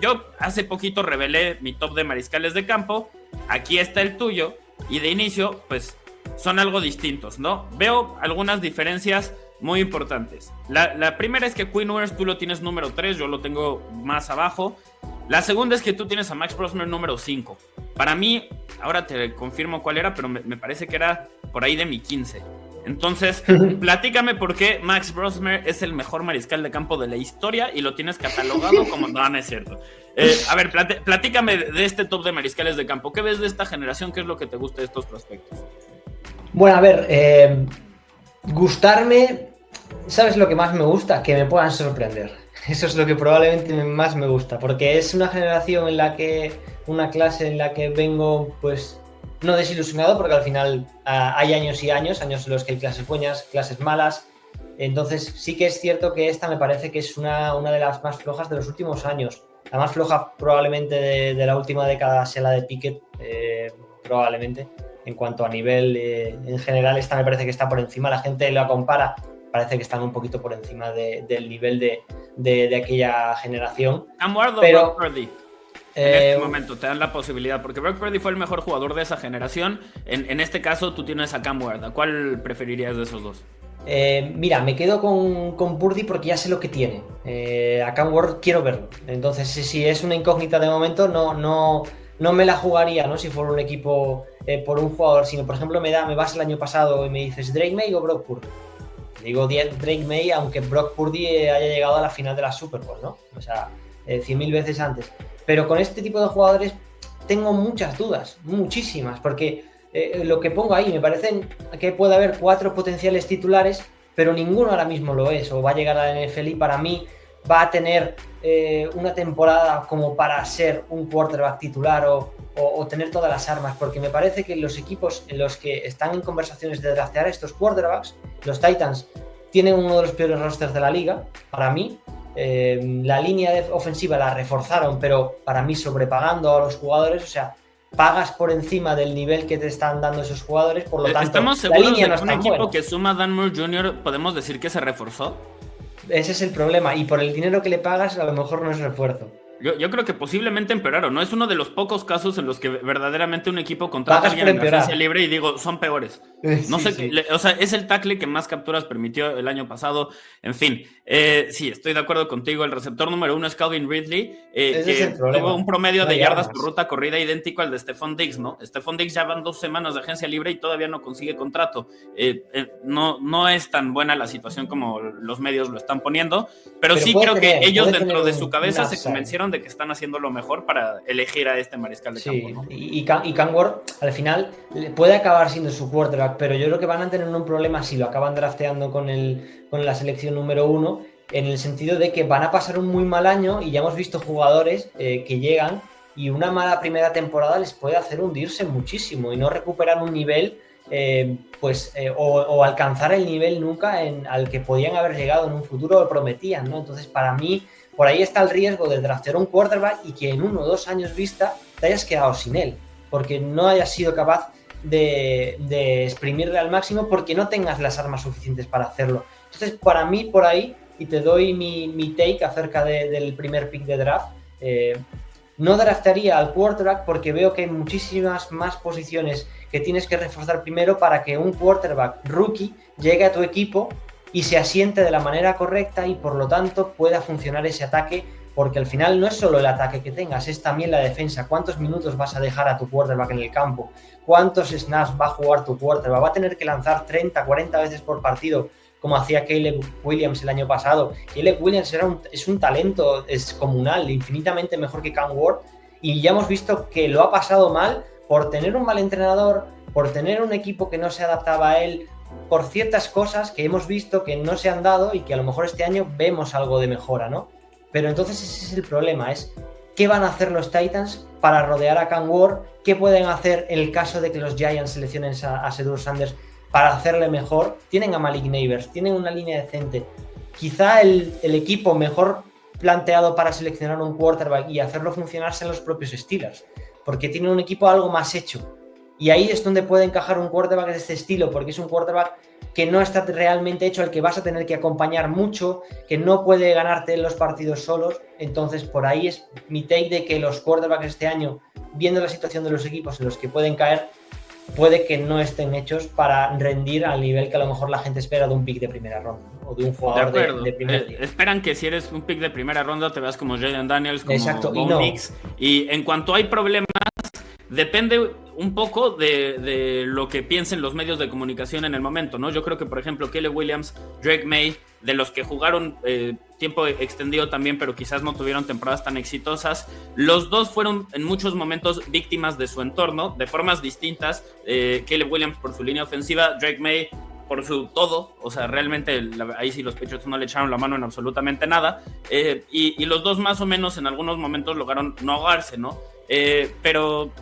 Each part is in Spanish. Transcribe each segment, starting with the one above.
yo hace poquito revelé mi top de mariscales de campo, aquí está el tuyo, y de inicio, pues, son algo distintos, ¿no? Veo algunas diferencias muy importantes. La primera es que Quinn Ewers tú lo tienes número 3, yo lo tengo más abajo. La segunda es que tú tienes a Max Brosmer número 5. Para mí, ahora te confirmo cuál era, pero me parece que era por ahí de mi 15. Entonces, platícame por qué Max Brosmer es el mejor mariscal de campo de la historia y lo tienes catalogado como... No es cierto. A ver, platícame de este top de mariscales de campo. ¿Qué ves de esta generación? ¿Qué es lo que te gusta de estos prospectos? Bueno, a ver, gustarme, ¿sabes lo que más me gusta? Que me puedan sorprender. Eso es lo que probablemente más me gusta, porque es una generación en la que, una clase en la que vengo, pues, no desilusionado, porque al final hay años y años en los que hay clases buenas, clases malas. Entonces sí que es cierto que esta me parece que es una de las más flojas de los últimos años. La más floja probablemente de la última década sea la de Pickett, probablemente. En cuanto a nivel, en general, esta me parece que está por encima. La gente la compara, parece que están un poquito por encima del nivel de aquella generación. Cam Ward o Brock Purdy. En este momento te dan la posibilidad, porque Brock Purdy fue el mejor jugador de esa generación. En este caso tú tienes a Cam Ward. ¿A cuál preferirías de esos dos? Mira, me quedo con Purdy porque ya sé lo que tiene. A Cam Ward quiero verlo. Entonces, si es una incógnita de momento, no me la jugaría, ¿no? Si fuera un equipo por un jugador, sino, por ejemplo, me vas el año pasado y me dices Drake May o Brock Purdy. Digo Drake May, aunque Brock Purdy haya llegado a la final de la Super Bowl, ¿no? O sea, 100.000 veces antes. Pero con este tipo de jugadores tengo muchas dudas, muchísimas, porque lo que pongo ahí, me parecen que puede haber 4 potenciales titulares, pero ninguno ahora mismo lo es, o va a llegar a la NFL y para mí va a tener una temporada como para ser un quarterback titular o tener todas las armas, porque me parece que los equipos en los que están en conversaciones de draftear estos quarterbacks, los Titans tienen uno de los peores rosters de la liga, para mí. La línea ofensiva la reforzaron, pero para mí sobrepagando a los jugadores, o sea, pagas por encima del nivel que te están dando esos jugadores, por lo tanto, ¿estamos seguros la línea de no que es un tan equipo buena. que suma a Dan Moore Jr. podemos decir que se reforzó? Ese es el problema, y por el dinero que le pagas a lo mejor no es refuerzo. Yo creo que posiblemente empeoraron, ¿no? Es uno de los pocos casos en los que verdaderamente un equipo contrata a alguien en agencia libre y digo, son peores. No sé, sí. O sea, es el tackle que más capturas permitió el año pasado. En fin, sí, estoy de acuerdo contigo. El receptor número 1 es Calvin Ridley, que tuvo un promedio de yardas por ruta corrida idéntico al de Stephon Diggs, ¿no? Stephon Diggs ya van 2 semanas de agencia libre y todavía no consigue contrato. No es tan buena la situación como los medios lo están poniendo, pero sí creo que ellos dentro de su cabeza se convencieron de que están haciendo lo mejor para elegir a este mariscal de campo, ¿no? Y Cam Ward al final puede acabar siendo su quarterback, pero yo creo que van a tener un problema si lo acaban drafteando con la selección número 1, en el sentido de que van a pasar un muy mal año y ya hemos visto jugadores que llegan y una mala primera temporada les puede hacer hundirse muchísimo y no recuperar un nivel o alcanzar el nivel nunca al que podían haber llegado en un futuro o prometían, ¿no? Entonces, para mí, por ahí está el riesgo de draftear un quarterback y que en 1 o 2 años vista te hayas quedado sin él, porque no hayas sido capaz de exprimirle al máximo porque no tengas las armas suficientes para hacerlo. Entonces, para mí, por ahí, y te doy mi take acerca del primer pick de draft, no draftaría al quarterback porque veo que hay muchísimas más posiciones que tienes que reforzar primero para que un quarterback rookie llegue a tu equipo y se asiente de la manera correcta y por lo tanto pueda funcionar ese ataque, porque al final no es solo el ataque que tengas, es también la defensa. ¿Cuántos minutos vas a dejar a tu quarterback en el campo? ¿Cuántos snaps va a jugar tu quarterback? ¿Va a tener que lanzar 30, 40 veces por partido como hacía Caleb Williams el año pasado? Caleb Williams es un talento descomunal, infinitamente mejor que Cam Ward, y ya hemos visto que lo ha pasado mal por tener un mal entrenador, por tener un equipo que no se adaptaba a él, por ciertas cosas que hemos visto que no se han dado y que a lo mejor este año vemos algo de mejora, ¿no? Pero entonces ese es el problema, es ¿qué van a hacer los Titans para rodear a Cam Ward? ¿Qué pueden hacer en el caso de que los Giants seleccionen a Shedeur Sanders para hacerle mejor? Tienen a Malik Neighbors, tienen una línea decente. Quizá el equipo mejor planteado para seleccionar un quarterback y hacerlo funcionar sean los propios Steelers, porque tienen un equipo algo más hecho. Y ahí es donde puede encajar un quarterback de este estilo, porque es un quarterback que no está realmente hecho, al que vas a tener que acompañar mucho, que no puede ganarte los partidos solos. Entonces, por ahí es mi take de que los quarterbacks este año, viendo la situación de los equipos en los que pueden caer, puede que no estén hechos para rendir al nivel que a lo mejor la gente espera de un pick de primera ronda, ¿no? O de un jugador de primera ronda. Esperan que si eres un pick de primera ronda te veas como Jayden Daniels, como Exacto, Bo Nix. Y en cuanto hay problemas, depende un poco de lo que piensen los medios de comunicación en el momento, ¿no? Yo creo que, por ejemplo, Caleb Williams, Drake May, de los que jugaron tiempo extendido también, pero quizás no tuvieron temporadas tan exitosas, los dos fueron en muchos momentos víctimas de su entorno, de formas distintas. Caleb Williams por su línea ofensiva, Drake May por su todo, o sea, realmente ahí sí los Patriots no le echaron la mano en absolutamente nada, y los dos más o menos en algunos momentos lograron no ahogarse, ¿no? Pero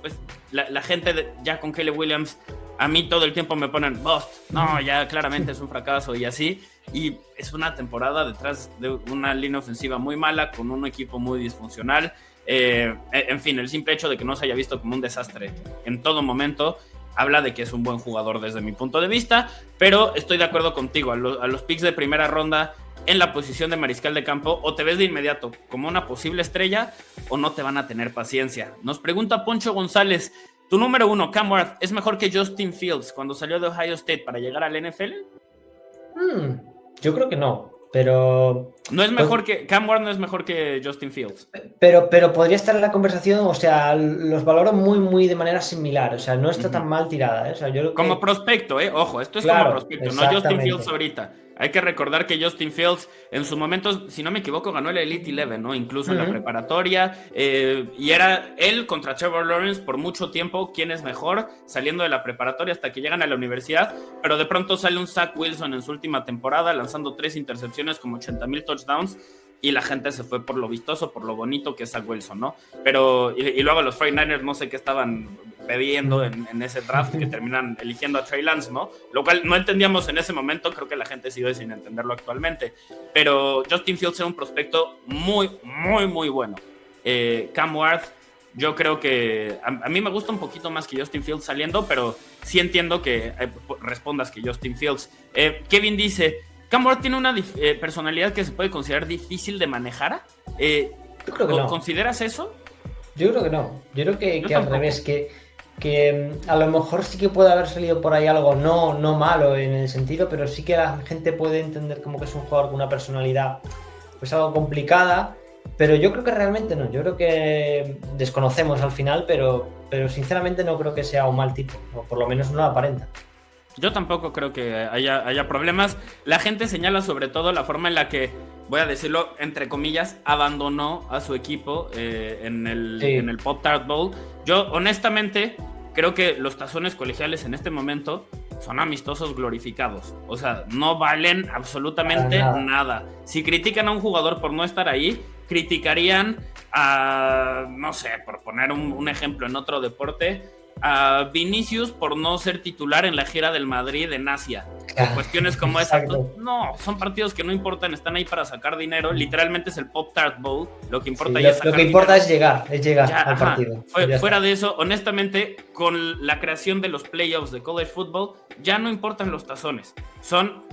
pues la gente ya con Caleb Williams, a mí todo el tiempo me ponen bust, no, ya claramente es un fracaso y así, y es una temporada detrás de una línea ofensiva muy mala, con un equipo muy disfuncional. En fin, el simple hecho de que no se haya visto como un desastre en todo momento habla de que es un buen jugador desde mi punto de vista, pero estoy de acuerdo contigo, a los picks de primera ronda en la posición de mariscal de campo, o te ves de inmediato como una posible estrella o no te van a tener paciencia. Nos pregunta Poncho González, tu número 1, Cam Ward, ¿es mejor que Justin Fields cuando salió de Ohio State para llegar al NFL? Yo creo que no, pero... No es mejor que... Cam Ward no es mejor que Justin Fields. Pero podría estar en la conversación, o sea, los valoro muy de manera similar, o sea, no está tan mal tirada, ¿eh? O sea, yo creo que... Como prospecto, ojo, esto es claro, como prospecto, no Justin Fields ahorita. Hay que recordar que Justin Fields en su momento, si no me equivoco, ganó el Elite 11, ¿no? Incluso en la preparatoria, y era él contra Trevor Lawrence por mucho tiempo, quién es mejor, saliendo de la preparatoria hasta que llegan a la universidad, pero de pronto sale un Zach Wilson en su última temporada, lanzando 3 intercepciones, como 80,000 touchdowns, y la gente se fue por lo vistoso, por lo bonito que es Zach Wilson, ¿no? Pero, y luego los 49ers no sé qué estaban pidiendo en ese draft, que terminan eligiendo a Trey Lance, ¿no? Lo cual no entendíamos en ese momento, creo que la gente sigue sin entenderlo actualmente. Pero Justin Fields era un prospecto muy bueno. Cam Ward, yo creo que a mí me gusta un poquito más que Justin Fields saliendo, pero sí entiendo que respondas que Justin Fields. Kevin dice, Cam Ward tiene una personalidad que se puede considerar difícil de manejar. Yo creo que no. ¿Consideras eso? Yo creo que no. Yo creo que al revés, que a lo mejor sí que puede haber salido por ahí algo no malo en el sentido, pero sí que la gente puede entender como que es un jugador con una personalidad pues algo complicada, pero yo creo que realmente no. Yo creo que desconocemos al final, pero sinceramente no creo que sea un mal tipo, o por lo menos no lo aparenta. Yo tampoco creo que haya problemas. La gente señala sobre todo la forma en la que, voy a decirlo entre comillas, abandonó a su equipo en el Pop-Tart Bowl. Yo honestamente creo que los tazones colegiales en este momento son amistosos glorificados. O sea, no valen absolutamente nada. Si critican a un jugador por no estar ahí, criticarían a, no sé, por poner un ejemplo en otro deporte, a Vinicius por no ser titular en la gira del Madrid en Asia. Cuestiones como esa. No, son partidos que no importan, están ahí para sacar dinero. Literalmente es el Pop-Tart Bowl. Lo que importa ya es sacar dinero. Importa es llegar al partido. Fuera de eso, honestamente, con la creación de los playoffs de college football, ya no importan los tazones. Son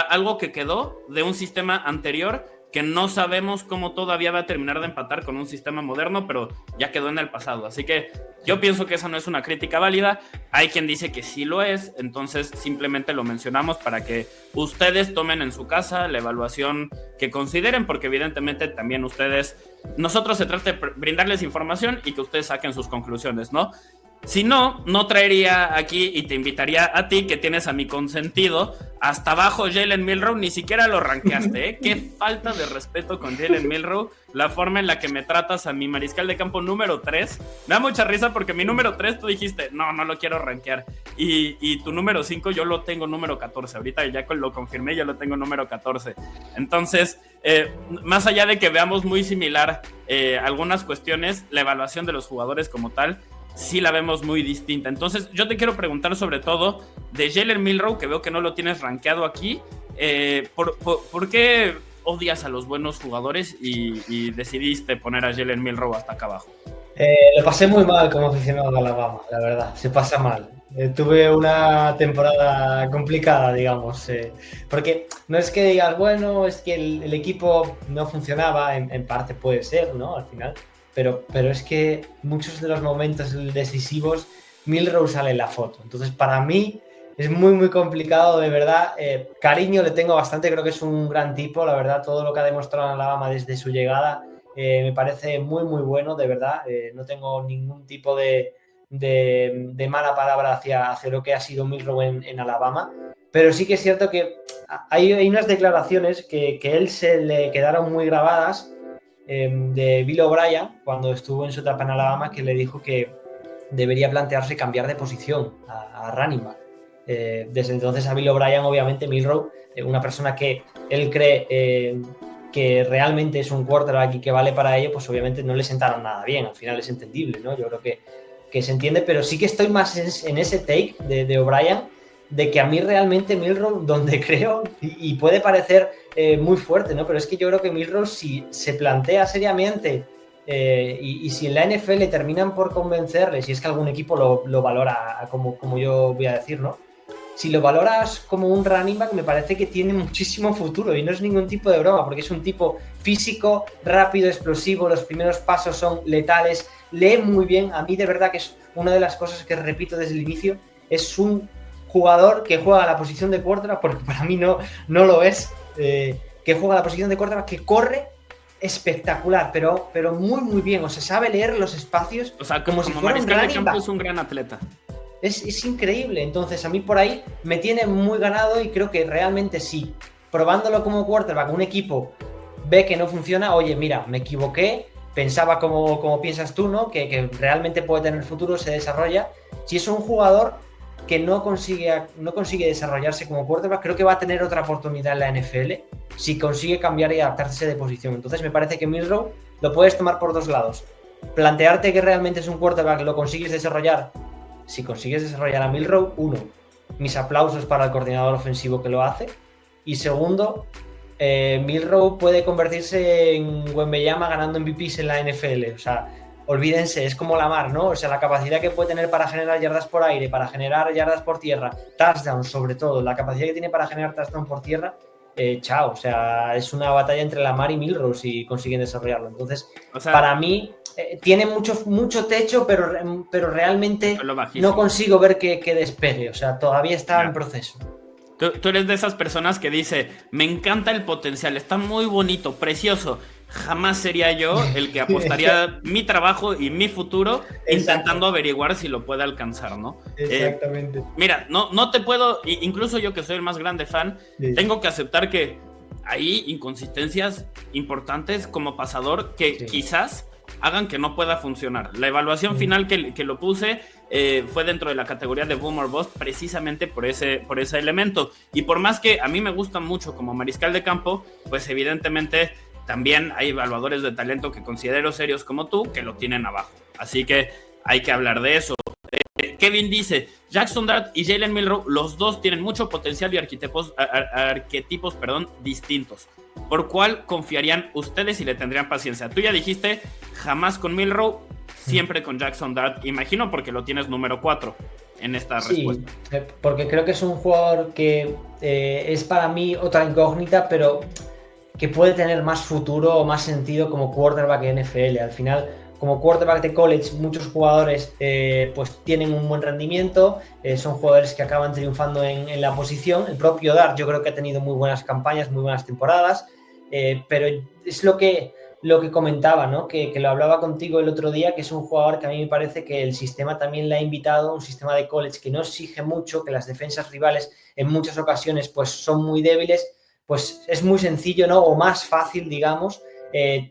algo que quedó de un sistema anterior que no sabemos cómo todavía va a terminar de empatar con un sistema moderno, pero ya quedó en el pasado. Así que yo pienso que esa no es una crítica válida. Hay quien dice que sí lo es, entonces simplemente lo mencionamos para que ustedes tomen en su casa la evaluación que consideren, porque evidentemente también nosotros se trata de brindarles información y que ustedes saquen sus conclusiones, ¿no? Si no, no traería aquí y te invitaría a ti, que tienes a mi consentido, hasta abajo Jalen Milroe, ni siquiera lo rankeaste, ¿eh? Qué falta de respeto con Jalen Milroe, la forma en la que me tratas a mi mariscal de campo número 3. Me da mucha risa porque mi número 3 tú dijiste, no lo quiero rankear. Y tu número 5 yo lo tengo número 14. Ahorita ya lo confirmé, yo lo tengo número 14. Entonces, más allá de que veamos muy similar algunas cuestiones, la evaluación de los jugadores como tal, sí la vemos muy distinta. Entonces yo te quiero preguntar sobre todo de Jalen Milroe, que veo que no lo tienes rankeado aquí. ¿Por qué odias a los buenos jugadores y decidiste poner a Jalen Milroe hasta acá abajo? Lo pasé muy mal como aficionado a Alabama, la verdad, se pasa mal. Tuve una temporada complicada, digamos, porque no es que digas, bueno, es que el equipo no funcionaba, en parte puede ser, ¿no? Al final, pero es que muchos de los momentos decisivos, Milrose sale en la foto. Entonces, para mí es muy, muy complicado, de verdad. Cariño le tengo bastante, creo que es un gran tipo, la verdad, todo lo que ha demostrado en Alabama desde su llegada me parece muy, muy bueno, de verdad. No tengo ningún tipo de mala palabra hacia lo que ha sido Milroe en Alabama, pero sí que es cierto que hay unas declaraciones que él se le quedaron muy grabadas de Bill O'Brien cuando estuvo en su etapa en Alabama, que le dijo que debería plantearse cambiar de posición a running back. Desde entonces a Bill O'Brien, obviamente, Milroe, una persona que él cree que realmente es un quarterback y que vale para ello, pues obviamente no le sentaron nada bien. Al final es entendible, ¿no? Yo creo que se entiende, pero sí que estoy más en ese take de O'Brien, de que a mí realmente Milroe, donde creo, y puede parecer muy fuerte, ¿no? Pero es que yo creo que Milroe, si se plantea seriamente y si en la NFL terminan por convencerle, si es que algún equipo lo valora, como yo voy a decir, ¿no? Si lo valoras como un running back, me parece que tiene muchísimo futuro y no es ningún tipo de broma, porque es un tipo físico, rápido, explosivo, los primeros pasos son letales, lee muy bien. A mí de verdad que es una de las cosas que repito desde el inicio, es un jugador que juega a la posición de quarterback, porque para mí no lo es, que juega a la posición de quarterback, que corre espectacular, pero muy, muy bien. O sea, sabe leer los espacios, O sea, como si fuera un mariscal de running campo back. es un gran atleta. Es increíble. Entonces, a mí por ahí me tiene muy ganado y creo que realmente sí, probándolo como quarterback, un equipo ve que no funciona, oye, mira, me equivoqué, pensaba como piensas tú, ¿no? Que realmente puede tener futuro, se desarrolla. Si es un jugador que no consigue desarrollarse como quarterback, creo que va a tener otra oportunidad en la NFL si consigue cambiar y adaptarse de posición. Entonces me parece que Milroe lo puedes tomar por dos lados. Plantearte que realmente es un quarterback, lo consigues desarrollar. Si consigues desarrollar a Milroe, uno, mis aplausos para el coordinador ofensivo que lo hace. Y segundo, Milroe puede convertirse en Wembanyama ganando MVPs en la NFL. O sea, olvídense, es como Lamar, ¿no? O sea, la capacidad que puede tener para generar yardas por aire, para generar yardas por tierra, touchdowns sobre todo, la capacidad que tiene para generar touchdowns por tierra, chao. O sea, es una batalla entre Lamar y Milroe si consiguen desarrollarlo. Entonces, O sea, para mí, tiene mucho techo, pero realmente no bajísimo. consigo ver que despegue. O sea, todavía está Ya. en proceso. Tú eres de esas personas que dice, me encanta el potencial, está muy bonito, precioso. Jamás sería yo el que apostaría mi trabajo y mi futuro intentando averiguar si lo puede alcanzar, ¿no? Exactamente. Mira, no te puedo, incluso yo que soy el más grande fan, Sí. tengo que aceptar que hay inconsistencias importantes como pasador que quizás hagan que no pueda funcionar. La evaluación final que lo puse fue dentro de la categoría de Boom or Bust precisamente por ese elemento. Y por más que a mí me gusta mucho como mariscal de campo, pues evidentemente también hay evaluadores de talento que considero serios como tú que lo tienen abajo. Así que hay que hablar de eso. Kevin dice, Jackson Dart y Jalen Milroe, los dos tienen mucho potencial y arquetipos distintos. ¿Por cuál confiarían ustedes y le tendrían paciencia? Tú ya dijiste, jamás con Milroe, siempre con Jackson Dart. Imagino porque lo tienes número 4 en esta respuesta. Porque creo que es un jugador que es para mí otra incógnita, pero que puede tener más futuro o más sentido como quarterback en NFL. Al final, como quarterback de college, muchos jugadores pues tienen un buen rendimiento, son jugadores que acaban triunfando en la posición. El propio Dart yo creo que ha tenido muy buenas campañas, muy buenas temporadas, pero es lo que comentaba, ¿no? Que lo hablaba contigo el otro día, que es un jugador que a mí me parece que el sistema también le ha invitado, un sistema de college que no exige mucho, que las defensas rivales en muchas ocasiones pues son muy débiles, pues es muy sencillo, ¿no? O más fácil, digamos,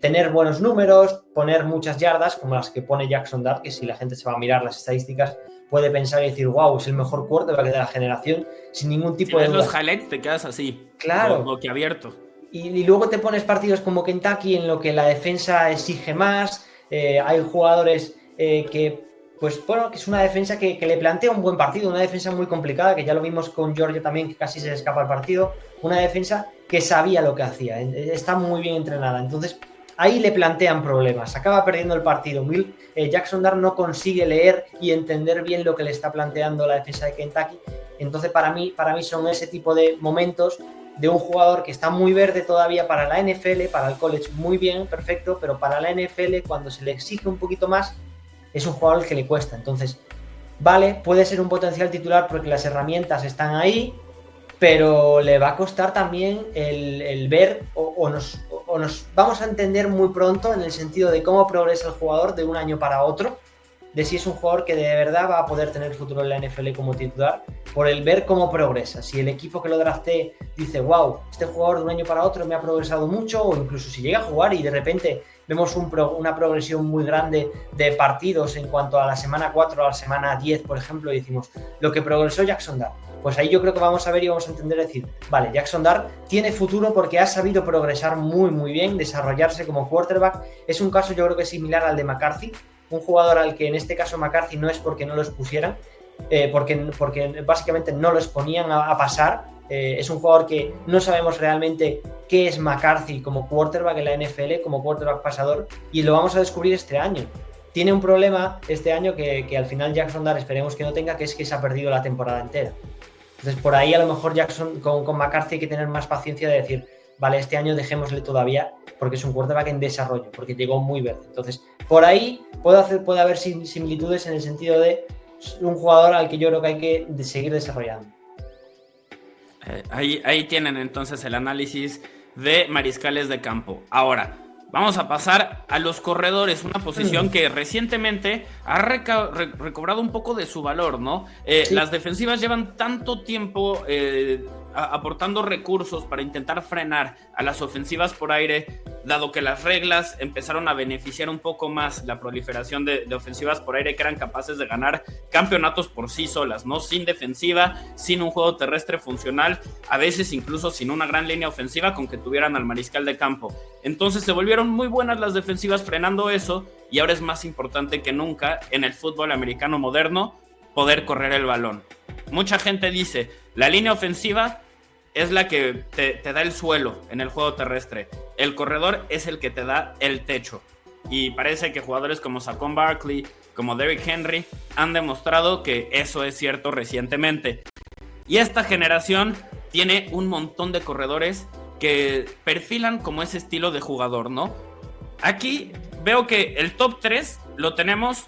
tener buenos números, poner muchas yardas, como las que pone Jackson Dart, que si la gente se va a mirar las estadísticas puede pensar y decir, wow, es el mejor quarterback de la generación, sin ningún tipo de duda. Si ves los highlights te quedas así, claro, boquiabierto. Y luego te pones partidos como Kentucky en lo que la defensa exige más, hay jugadores que, pues bueno, que es una defensa que le plantea un buen partido, una defensa muy complicada, que ya lo vimos con Georgia también, que casi se le escapa el partido, una defensa que sabía lo que hacía, está muy bien entrenada. Entonces, ahí le plantean problemas, acaba perdiendo el partido. Jackson Dart no consigue leer y entender bien lo que le está planteando la defensa de Kentucky. Entonces para mí son ese tipo de momentos de un jugador que está muy verde todavía para la NFL, para el college muy bien, perfecto, pero para la NFL cuando se le exige un poquito más es un jugador al que le cuesta. Entonces, vale, puede ser un potencial titular porque las herramientas están ahí, pero le va a costar también el ver o nos vamos a entender muy pronto en el sentido de cómo progresa el jugador de un año para otro, de si es un jugador que de verdad va a poder tener futuro en la NFL como titular, por el ver cómo progresa. Si el equipo que lo draftee dice, wow, este jugador de un año para otro me ha progresado mucho, o incluso si llega a jugar y de repente vemos una progresión muy grande de partidos en cuanto a la semana 4 a la semana 10, por ejemplo, y decimos, lo que progresó Jackson Dart, pues ahí yo creo que vamos a ver y vamos a entender, decir, vale, Jackson Dart tiene futuro porque ha sabido progresar muy, muy bien, desarrollarse como quarterback. Es un caso yo creo que similar al de McCarthy, un jugador al que en este caso McCarthy no es porque no los pusieran, porque básicamente no los ponían a pasar. Es un jugador que no sabemos realmente qué es McCarthy como quarterback en la NFL, como quarterback pasador, y lo vamos a descubrir este año. Tiene un problema este año que al final Jackson Dart esperemos que no tenga, que es que se ha perdido la temporada entera. Entonces por ahí a lo mejor Jackson con McCarthy hay que tener más paciencia de decir, vale, este año dejémosle todavía porque es un quarterback en desarrollo, porque llegó muy verde. Entonces por ahí puede haber similitudes en el sentido de un jugador al que yo creo que hay que seguir desarrollando. Ahí tienen entonces el análisis de mariscales de campo. Ahora, vamos a pasar a los corredores, una posición que recientemente ha recobrado un poco de su valor, ¿no? Sí. Las defensivas llevan tanto tiempo aportando recursos para intentar frenar a las ofensivas por aire, dado que las reglas empezaron a beneficiar un poco más la proliferación de ofensivas por aire que eran capaces de ganar campeonatos por sí solas, ¿no? Sin defensiva, sin un juego terrestre funcional, a veces incluso sin una gran línea ofensiva con que tuvieran al mariscal de campo. Entonces se volvieron muy buenas las defensivas frenando eso, y ahora es más importante que nunca en el fútbol americano moderno poder correr el balón. Mucha gente dice, la línea ofensiva es la que te da el suelo en el juego terrestre. El corredor es el que te da el techo. Y parece que jugadores como Saquon Barkley, como Derrick Henry, han demostrado que eso es cierto recientemente. Y esta generación tiene un montón de corredores que perfilan como ese estilo de jugador, ¿no? Aquí veo que el top 3 lo tenemos,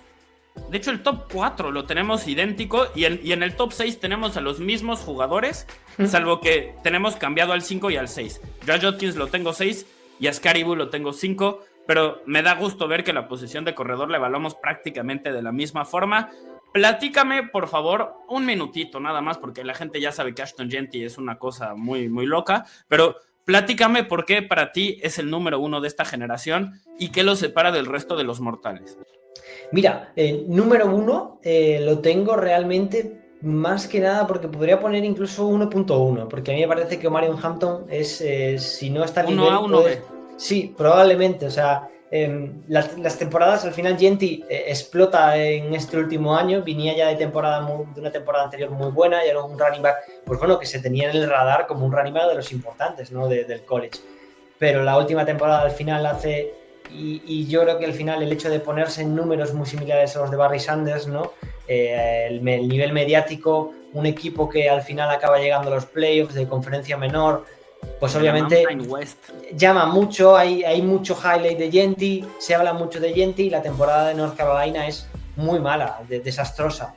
de hecho el top 4 lo tenemos idéntico, y en el top 6 tenemos a los mismos jugadores, salvo que tenemos cambiado al 5 y al 6. Josh Judkins lo tengo 6 y a Scotty Boo lo tengo 5, pero me da gusto ver que la posición de corredor la evaluamos prácticamente de la misma forma. Platícame, por favor, un minutito nada más, porque la gente ya sabe que Ashton Jeanty es una cosa muy, muy loca, pero platícame por qué para ti es el número 1 de esta generación y qué lo separa del resto de los mortales. Mira, número 1 lo tengo realmente más que nada porque podría poner incluso 1.1, porque a mí me parece que Omarion Hampton es, si no está al nivel... 1A, 1B. Sí, probablemente, o sea, las temporadas, al final Jeanty explota en este último año, venía ya de una temporada anterior muy buena, y era un running back, pues bueno, que se tenía en el radar como un running back de los importantes, ¿no? Del college. Pero la última temporada al final hace... Y yo creo que al final el hecho de ponerse en números muy similares a los de Barry Sanders, ¿no? El nivel mediático, un equipo que al final acaba llegando a los playoffs de conferencia menor, pues obviamente llama mucho, hay mucho highlight de Jeanty, se habla mucho de Jeanty, y la temporada de North Carolina es muy mala, desastrosa,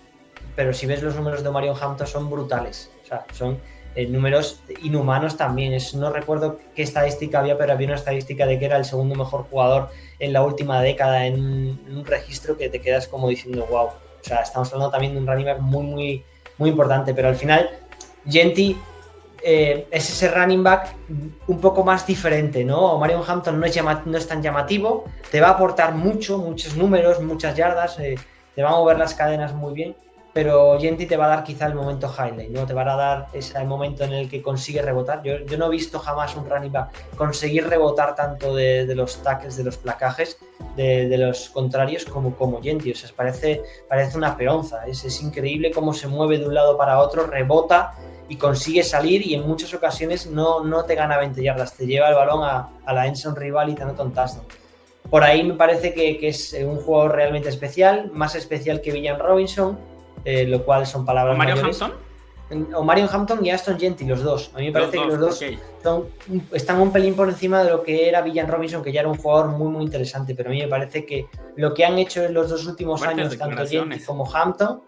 pero si ves los números de Omarion Hampton son brutales, o sea, son números inhumanos también. No recuerdo qué estadística había, pero había una estadística de que era el segundo mejor jugador en la última década en un registro que te quedas como diciendo wow, o sea, estamos hablando también de un running back muy, muy, muy importante, pero al final Jeanty es ese running back un poco más diferente, ¿no? Omarion Hampton no es tan llamativo, te va a aportar muchos números, muchas yardas, te va a mover las cadenas muy bien, pero Jeanty te va a dar quizá el momento highlight, ¿no? Te va a dar ese momento en el que consigue rebotar. Yo no he visto jamás un running back conseguir rebotar tanto de los tackles, de los placajes, de los contrarios como Jeanty. O sea, parece una peonza. Es increíble cómo se mueve de un lado para otro, rebota y consigue salir, y en muchas ocasiones no te gana 20 yardas, te lleva el balón a la endzone rival y te anota un touchdown. por ahí me parece que es un jugador realmente especial, más especial que Villan Robinson, lo cual son palabras Mario mayores. Hampton. O Marion Hampton y Aston Gentry, los dos. A mí me parece que los dos okay, están un pelín por encima de lo que era Villan Robinson, que ya era un jugador muy, muy interesante. Pero a mí me parece que lo que han hecho en los 2 últimos años, tanto Gentry como Hampton,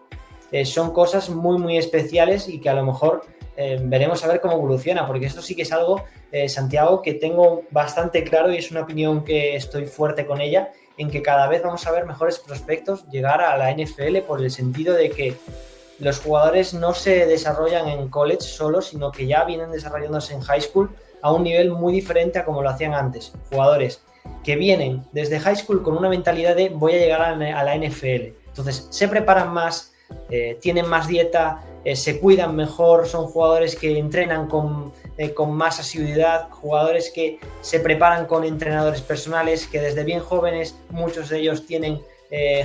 son cosas muy, muy especiales y que a lo mejor veremos a ver cómo evoluciona. Porque esto sí que es algo, Santiago, que tengo bastante claro y es una opinión que estoy fuerte con ella, en que cada vez vamos a ver mejores prospectos llegar a la NFL por el sentido de que los jugadores no se desarrollan en college solo, sino que ya vienen desarrollándose en high school a un nivel muy diferente a como lo hacían antes. Jugadores que vienen desde high school con una mentalidad de voy a llegar a la NFL. Entonces se preparan más, tienen más dieta, se cuidan mejor, son jugadores que entrenan con más asiduidad, jugadores que se preparan con entrenadores personales, que desde bien jóvenes muchos de ellos tienen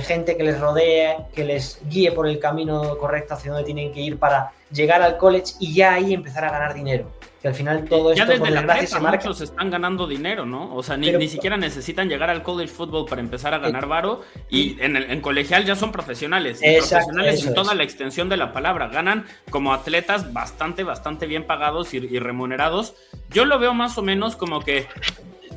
gente que les rodee, que les guíe por el camino correcto hacia donde tienen que ir para llegar al college y ya ahí empezar a ganar dinero. Que al final todo ya esto desde por la desgracia prepa se marca. muchos están ganando dinero, ¿no? O sea, ni siquiera necesitan llegar al college football para empezar a ganar varo, y en colegial ya son profesionales. Exacto, profesionales en toda la extensión de la palabra. Ganan como atletas bastante bien pagados y remunerados. Yo lo veo más o menos como que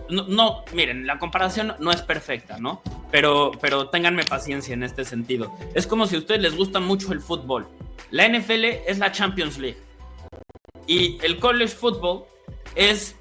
no, miren, la comparación no es perfecta, ¿no? Pero ténganme paciencia en este sentido. Es como si a ustedes les gusta mucho el fútbol. La NFL es la Champions League. Y el college football es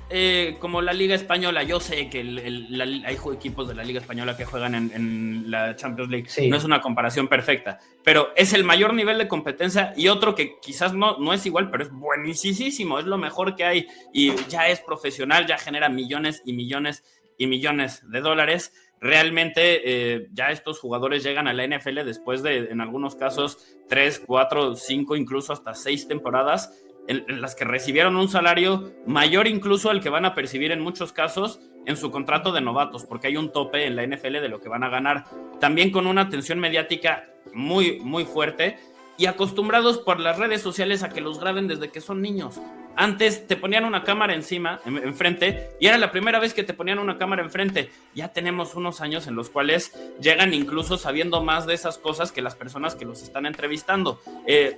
como la Liga Española. Yo sé que hay equipos de la Liga Española que juegan en la Champions League. Sí. No es una comparación perfecta, pero es el mayor nivel de competencia, y otro que quizás no es igual, pero es buenísimo, es lo mejor que hay y ya es profesional, ya genera millones y millones y millones de dólares. Realmente ya estos jugadores llegan a la NFL después de, en algunos casos, 3, 4, 5, incluso hasta 6 temporadas en las que recibieron un salario mayor incluso al que van a percibir en muchos casos en su contrato de novatos, porque hay un tope en la NFL de lo que van a ganar, también con una atención mediática muy, muy fuerte, y acostumbrados por las redes sociales a que los graben desde que son niños. Antes te ponían una cámara enfrente, y era la primera vez que te ponían una cámara enfrente. Ya tenemos unos años en los cuales llegan incluso sabiendo más de esas cosas que las personas que los están entrevistando.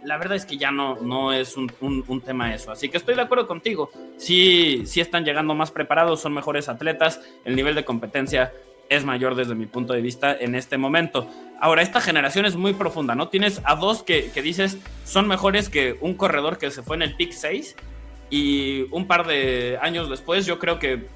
La verdad es que ya no es un tema eso. Así que estoy de acuerdo contigo. Sí están llegando más preparados, son mejores atletas, el nivel de competencia es mayor desde mi punto de vista en este momento. Ahora, esta generación es muy profunda, ¿no? Tienes a dos que dices son mejores que un corredor que se fue en el pick 6, y un par de años después yo creo que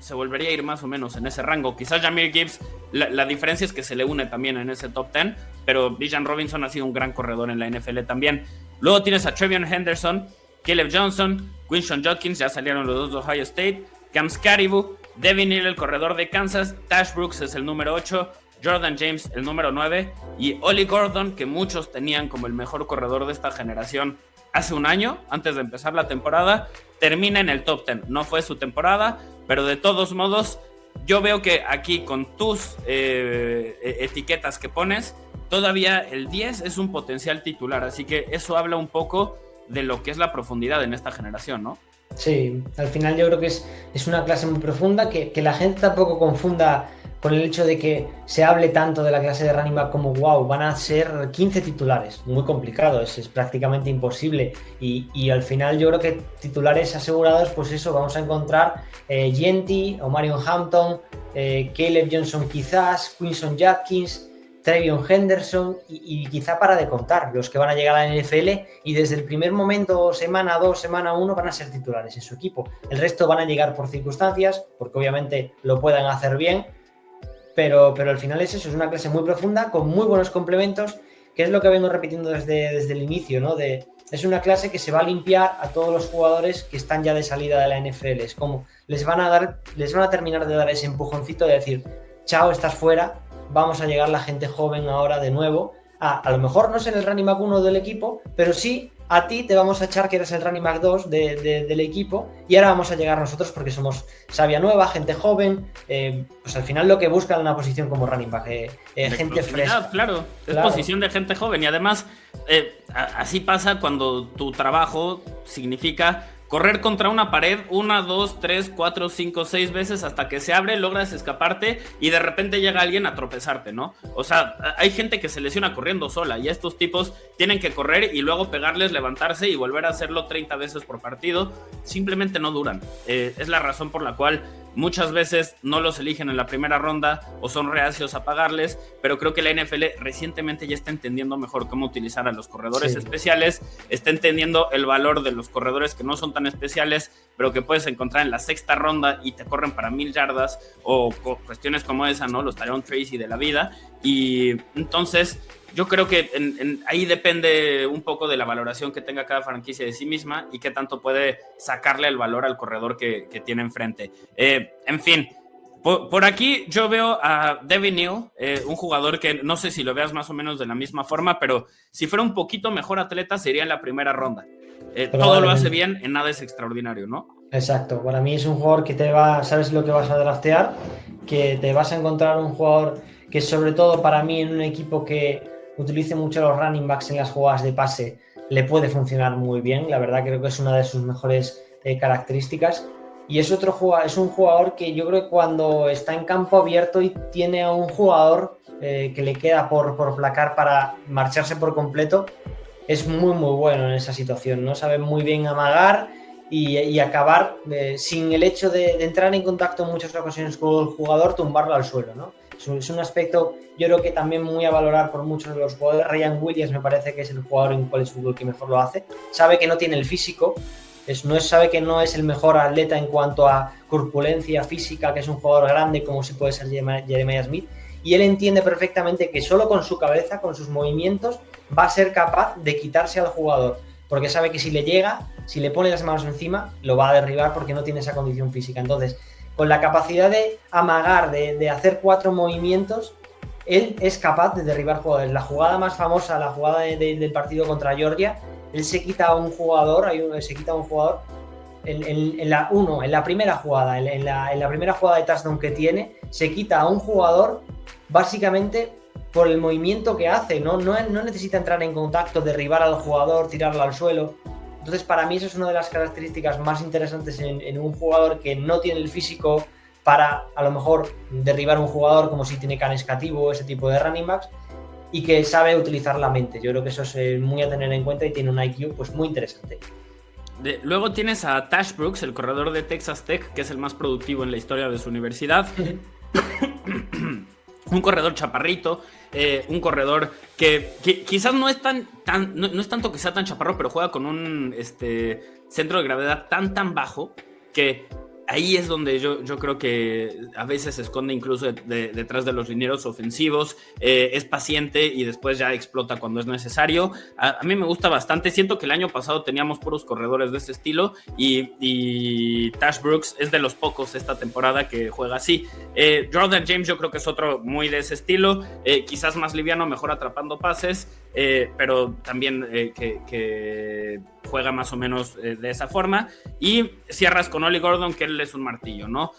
se volvería a ir más o menos en ese rango. Quizás Jahmyr Gibbs, la diferencia es que se le une también en ese top 10, pero Villan Robinson ha sido un gran corredor en la NFL también. Luego tienes a TreVeyon Henderson, Caleb Johnson, Quinshon Judkins, ya salieron los dos de Ohio State, Cam Caribou, Devin Neal, el corredor de Kansas, Tash Brooks es el número 8, Jordan James el número 9, y Ollie Gordon, que muchos tenían como el mejor corredor de esta generación hace un año, antes de empezar la temporada, termina en el top 10. No fue su temporada, pero de todos modos, yo veo que aquí con tus etiquetas que pones, todavía el 10 es un potencial titular, así que eso habla un poco de lo que es la profundidad en esta generación, ¿no? Sí, al final yo creo que es una clase muy profunda, que la gente tampoco confunda con el hecho de que se hable tanto de la clase de running back como wow, van a ser 15 titulares, muy complicado, es prácticamente imposible, y al final yo creo que titulares asegurados, pues eso, vamos a encontrar Gentry, o Marion Hampton, Caleb Johnson quizás, Quinshon Judkins, TreVeyon Henderson, y quizá para de contar los que van a llegar a la NFL y desde el primer momento, semana 2, semana 1, van a ser titulares en su equipo. El resto van a llegar por circunstancias, porque obviamente lo puedan hacer bien, pero al final es eso, es una clase muy profunda, con muy buenos complementos, que es lo que vengo repitiendo desde el inicio, ¿no? Es una clase que se va a limpiar a todos los jugadores que están ya de salida de la NFL. Es como les van a terminar de dar ese empujoncito de decir, chao, estás fuera, vamos a llegar la gente joven ahora de nuevo. A lo mejor no ser el running back 1 del equipo, pero sí a ti te vamos a echar que eres el running back 2 del equipo, y ahora vamos a llegar nosotros porque somos savia nueva, gente joven, pues al final lo que buscan en una posición como running back, gente fresca. Claro, es posición de gente joven, y además así pasa cuando tu trabajo significa correr contra una pared 1, 2, 3, 4, 5, 6 veces hasta que se abre, logras escaparte y de repente llega alguien a tropezarte, ¿no? O sea, hay gente que se lesiona corriendo sola y estos tipos tienen que correr y luego pegarles, levantarse y volver a hacerlo 30 veces por partido. Simplemente no duran. Es la razón por la cual muchas veces no los eligen en la primera ronda o son reacios a pagarles, pero creo que la NFL recientemente ya está entendiendo mejor cómo utilizar a los corredores especiales, está entendiendo el valor de los corredores que no son tan especiales, pero que puedes encontrar en la sexta ronda y te corren para 1000 yardas o cuestiones como esa, ¿no? Los Tyrone Tracy de la vida. Y entonces yo creo que ahí depende un poco de la valoración que tenga cada franquicia de sí misma y qué tanto puede sacarle el valor al corredor que tiene enfrente. En fin, por aquí yo veo a Devin Neal, un jugador que no sé si lo veas más o menos de la misma forma, pero si fuera un poquito mejor atleta sería en la primera ronda. Todo lo hace bien, en nada es extraordinario, ¿no? Exacto, para mí es un jugador que sabes lo que vas a draftear, que te vas a encontrar un jugador que sobre todo para mí en un equipo que utilice mucho los running backs en las jugadas de pase, le puede funcionar muy bien. La verdad creo que es una de sus mejores características. Y es un jugador que yo creo que cuando está en campo abierto y tiene a un jugador que le queda por placar para marcharse por completo, es muy muy bueno en esa situación, ¿no? Sabe muy bien amagar y acabar sin el hecho de entrar en contacto en muchas ocasiones con el jugador, tumbarlo al suelo, ¿no? Es un aspecto, yo creo que también muy a valorar por muchos de los jugadores. Ryan Williams me parece que es el jugador en college football que mejor lo hace. Sabe que no tiene el físico, sabe que no es el mejor atleta en cuanto a corpulencia física, que es un jugador grande como si puede ser Jeremiah Smith, y él entiende perfectamente que solo con su cabeza, con sus movimientos, va a ser capaz de quitarse al jugador, porque sabe que si le llega, si le pone las manos encima, lo va a derribar porque no tiene esa condición física. Entonces, con la capacidad de amagar, de hacer 4 movimientos, él es capaz de derribar jugadores. La jugada más famosa, la jugada del partido contra Georgia, él se quita a un jugador, en la primera jugada, en la primera jugada de touchdown que tiene, se quita a un jugador básicamente por el movimiento que hace, no necesita entrar en contacto, derribar al jugador, tirarlo al suelo. Entonces, para mí, eso es una de las características más interesantes en un jugador que no tiene el físico para, a lo mejor, derribar un jugador como si tiene Canes Cativo, ese tipo de running backs, y que sabe utilizar la mente. Yo creo que eso es muy a tener en cuenta y tiene un IQ pues muy interesante. Luego tienes a Tash Brooks, el corredor de Texas Tech, que es el más productivo en la historia de su universidad. Un corredor chaparrito, un corredor que quizás no es no es tanto que sea tan chaparro, pero juega con un centro de gravedad tan bajo que ahí es donde yo creo que a veces se esconde incluso detrás de los linieros ofensivos, es paciente y después ya explota cuando es necesario. A mí me gusta bastante, siento que el año pasado teníamos puros corredores de ese estilo y Tash Brooks es de los pocos esta temporada que juega así. Jordan James yo creo que es otro muy de ese estilo, quizás más liviano, mejor atrapando pases, pero también que juega más o menos de esa forma. Y cierras con Ollie Gordon, que él es un martillo, ¿no?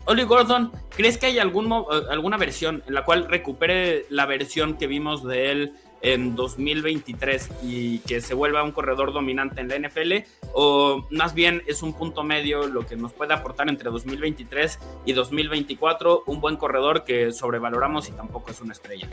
Ollie Gordon, ¿crees que hay alguna versión en la cual recupere la versión que vimos de él en 2023 y que se vuelva un corredor dominante en la NFL? ¿O más bien es un punto medio lo que nos puede aportar entre 2023 y 2024? Un buen corredor que sobrevaloramos y tampoco es una estrella.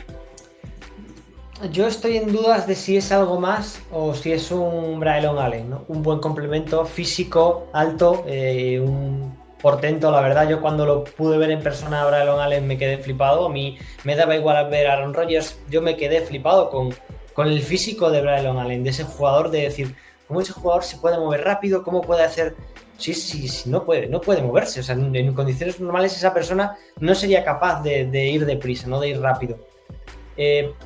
Yo estoy en dudas de si es algo más o si es un Braylon Allen, ¿no? Un buen complemento físico, alto, un portento. La verdad, yo cuando lo pude ver en persona a Braylon Allen me quedé flipado. A mí me daba igual ver a Aaron Rodgers, yo me quedé flipado con el físico de Braylon Allen, de ese jugador, de decir, ¿cómo ese jugador se puede mover rápido? ¿Cómo puede hacer...? Sí, no puede moverse. O sea, en condiciones normales esa persona no sería capaz de ir deprisa, no de ir rápido.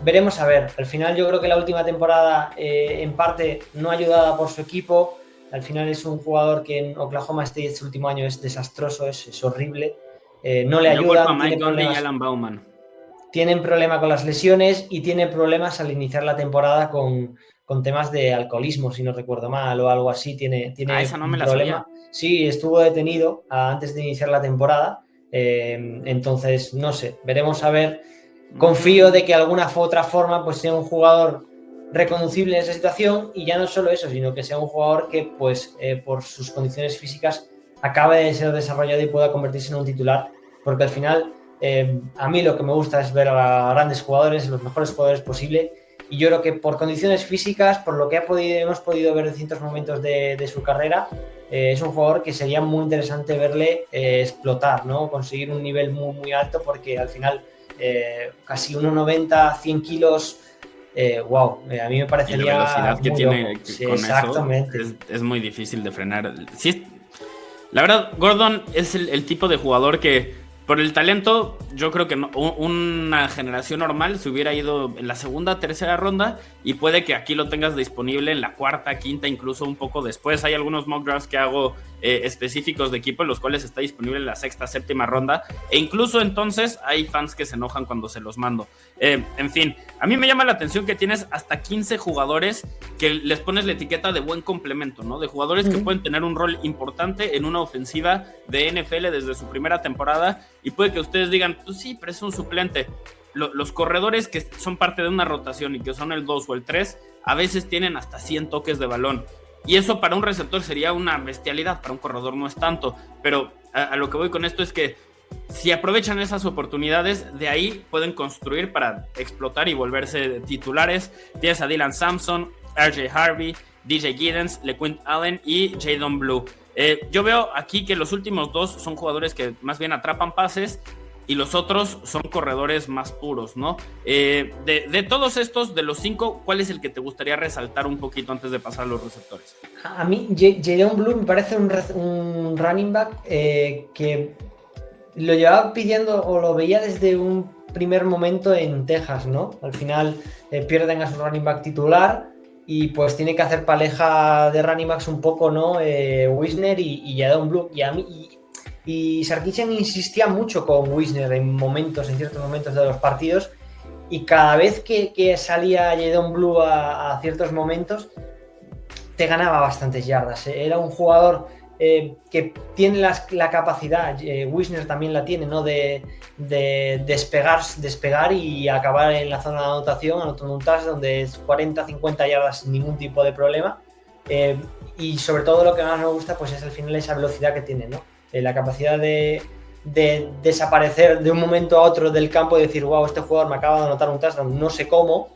Veremos a ver. Al final yo creo que la última temporada en parte no ayudada por su equipo. Al final es un jugador que en Oklahoma State este último año es desastroso, es horrible, no le ayuda. Tienen problema con las lesiones y tiene problemas al iniciar la temporada con temas de alcoholismo, si no recuerdo mal, o algo así. Tiene esa no me la problema. Sabía. Sí, estuvo detenido antes de iniciar la temporada. Entonces, no sé, veremos a ver. Confío de que de alguna otra forma pues sea un jugador reconducible en esa situación, y ya no solo eso, sino que sea un jugador que pues por sus condiciones físicas acabe de ser desarrollado y pueda convertirse en un titular, porque al final a mí lo que me gusta es ver a grandes jugadores, los mejores jugadores posible, y yo creo que por condiciones físicas, por lo que hemos podido ver en distintos momentos de su carrera, es un jugador que sería muy interesante verle explotar, ¿no? Conseguir un nivel muy, muy alto, porque al final casi 1,90, 100 kilos, wow, a mí me parecería. Y la velocidad que tiene sí, con exactamente. eso es muy difícil de frenar. Sí, la verdad, Gordon es el tipo de jugador que, por el talento, yo creo que una generación normal se hubiera ido en la segunda, tercera ronda, y puede que aquí lo tengas disponible en la cuarta, quinta, incluso un poco después. Hay algunos mock drafts que hago específicos de equipo en los cuales está disponible en la sexta, séptima ronda, e incluso entonces hay fans que se enojan cuando se los mando. En fin, a mí me llama la atención que tienes hasta 15 jugadores que les pones la etiqueta de buen complemento, ¿no? De jugadores que pueden tener un rol importante en una ofensiva de NFL desde su primera temporada, y puede que ustedes digan, pues sí, pero es un suplente. Los corredores que son parte de una rotación y que son el 2 o el 3, a veces tienen hasta 100 toques de balón. Y eso para un receptor sería una bestialidad, para un corredor no es tanto. Pero a lo que voy con esto es que si aprovechan esas oportunidades, de ahí pueden construir para explotar y volverse titulares. Tienes a Dylan Sampson, RJ Harvey, DJ Giddens, LeQuint Allen y Jadon Blue. Yo veo aquí que los últimos dos son jugadores que más bien atrapan pases y los otros son corredores más puros, ¿no? De todos estos, de los 5, ¿cuál es el que te gustaría resaltar un poquito antes de pasar a los receptores? A mí, Jadon Blue me parece un running back que lo llevaba pidiendo o lo veía desde un primer momento en Texas, ¿no? Al final pierden a su running back titular y pues tiene que hacer pareja de running backs un poco, ¿no? Wisner y Jadon Blue. Y Sarkisian insistía mucho con Wisner en ciertos momentos de los partidos, y cada vez que salía Jadon Blue a ciertos momentos te ganaba bastantes yardas. Era un jugador que tiene la capacidad, Wisner también la tiene, ¿no? de despegar y acabar en la zona de anotación, anotando un touchdown donde es 40-50 yardas sin ningún tipo de problema. Y sobre todo lo que más me gusta pues es al final esa velocidad que tiene, ¿no? La capacidad de desaparecer de un momento a otro del campo y decir, wow, este jugador me acaba de anotar un touchdown, no sé cómo.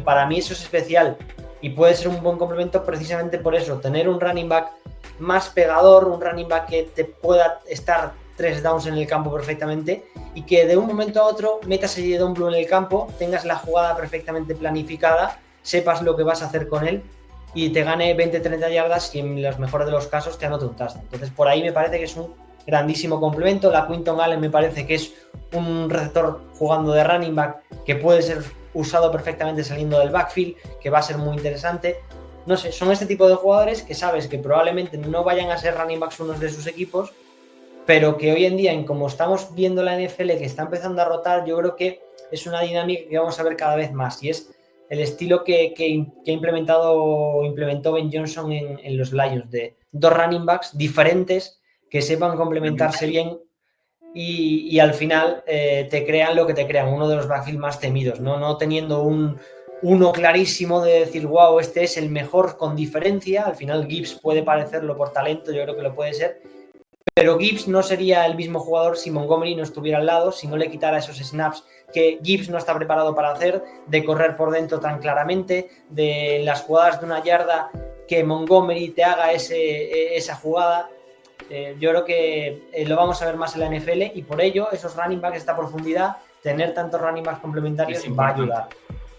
Para mí eso es especial y puede ser un buen complemento precisamente por eso, tener un running back más pegador, un running back que te pueda estar 3 downs en el campo perfectamente y que de un momento a otro metas a Jadon Blue en el campo, tengas la jugada perfectamente planificada, sepas lo que vas a hacer con él y te gane 20-30 yardas y en los mejores de los casos te anote un touchdown. Entonces por ahí me parece que es un grandísimo complemento. LeQuint Allen me parece que es un receptor jugando de running back que puede ser usado perfectamente saliendo del backfield, que va a ser muy interesante. No sé, son este tipo de jugadores que sabes que probablemente no vayan a ser running backs unos de sus equipos, pero que hoy en día, en como estamos viendo la NFL que está empezando a rotar, yo creo que es una dinámica que vamos a ver cada vez más, y es el estilo que implementó Ben Johnson en los Lions, de 2 running backs diferentes que sepan complementarse bien y al final te crean lo que te crean, uno de los backfield más temidos, no teniendo uno clarísimo de decir, wow, este es el mejor con diferencia. Al final Gibbs puede parecerlo por talento, yo creo que lo puede ser, pero Gibbs no sería el mismo jugador si Montgomery no estuviera al lado, si no le quitara esos snaps que Gibbs no está preparado para hacer, de correr por dentro tan claramente, de las jugadas de 1 yarda, que Montgomery te haga esa jugada. Yo creo que lo vamos a ver más en la NFL y por ello esos running backs, esta profundidad, tener tantos running backs complementarios va a ayudar.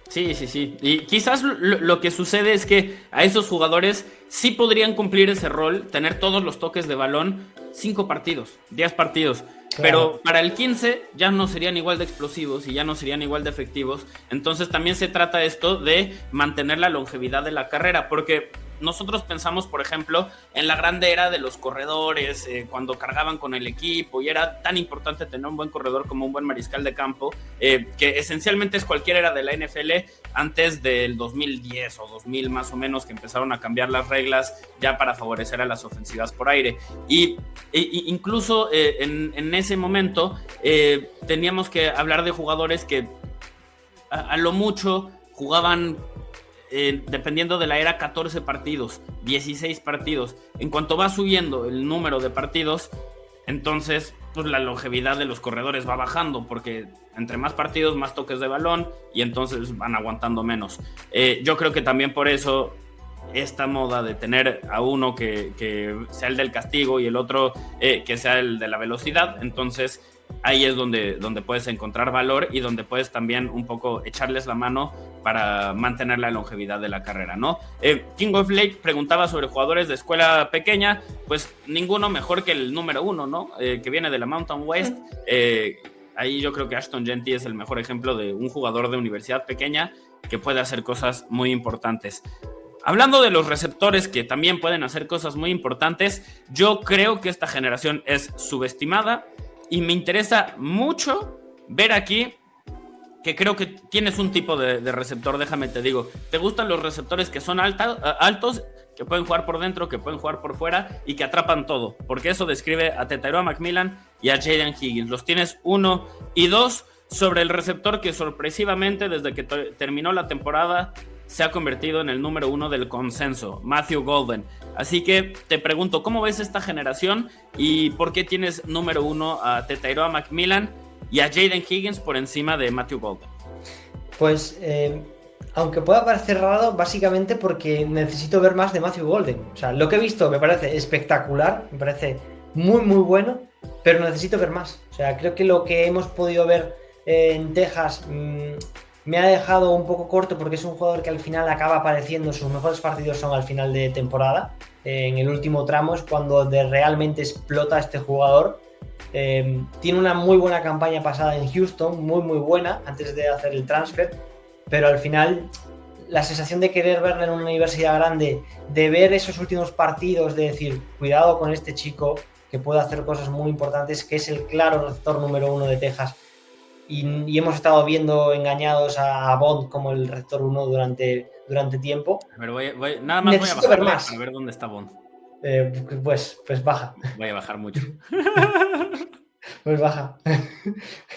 Sí. Y quizás lo que sucede es que a esos jugadores sí podrían cumplir ese rol, tener todos los toques de balón 5 partidos, 10 partidos. Claro. Pero para el 15 ya no serían igual de explosivos y ya no serían igual de efectivos. Entonces también se trata esto de mantener la longevidad de la carrera, porque nosotros pensamos, por ejemplo, en la grande era de los corredores, cuando cargaban con el equipo, y era tan importante tener un buen corredor como un buen mariscal de campo, que esencialmente es cualquier era de la NFL antes del 2010 o 2000 más o menos, que empezaron a cambiar las reglas ya para favorecer a las ofensivas por aire. Y incluso en ese momento teníamos que hablar de jugadores que a lo mucho jugaban dependiendo de la era, 14 partidos, 16 partidos. En cuanto va subiendo el número de partidos, entonces pues la longevidad de los corredores va bajando, porque entre más partidos, más toques de balón, y entonces van aguantando menos. Yo creo que también por eso esta moda de tener a uno que sea el del castigo y el otro que sea el de la velocidad, entonces ahí es donde puedes encontrar valor y donde puedes también un poco echarles la mano para mantener la longevidad de la carrera, ¿no? King of Lake preguntaba sobre jugadores de escuela pequeña, pues ninguno mejor que el número 1, ¿no? Que viene de la Mountain West. Ahí yo creo que Ashton Jeanty es el mejor ejemplo de un jugador de universidad pequeña que puede hacer cosas muy importantes. Hablando de los receptores que también pueden hacer cosas muy importantes, yo creo que esta generación es subestimada y me interesa mucho ver aquí que creo que tienes un tipo de receptor, déjame te digo. ¿Te gustan los receptores que son altos, que pueden jugar por dentro, que pueden jugar por fuera y que atrapan todo? Porque eso describe a Tetairoa McMillan y a Jaden Higgins. Los tienes 1 y 2 sobre el receptor que sorpresivamente desde que terminó la temporada se ha convertido en el número 1 del consenso, Matthew Golden. Así que te pregunto, ¿cómo ves esta generación y por qué tienes número 1 a Tetairoa McMillan y a Jaden Higgins por encima de Matthew Golden? Pues, aunque pueda parecer raro, básicamente porque necesito ver más de Matthew Golden. O sea, lo que he visto me parece espectacular, me parece muy, muy bueno, pero necesito ver más. O sea, creo que lo que hemos podido ver en Texas me ha dejado un poco corto, porque es un jugador que al final acaba apareciendo. Sus mejores partidos son al final de temporada. En el último tramo es cuando realmente explota este jugador. Tiene una muy buena campaña pasada en Houston, muy muy buena, antes de hacer el transfer, pero al final la sensación de querer verle en una universidad grande, de ver esos últimos partidos, de decir, cuidado con este chico que puede hacer cosas muy importantes, que es el claro receptor número 1 de Texas. Y hemos estado viendo engañados a Bond como el receptor 1 durante tiempo. Pero nada más necesito voy a bajar para ver dónde está Bond. Pues baja. Voy a bajar mucho. Pues baja.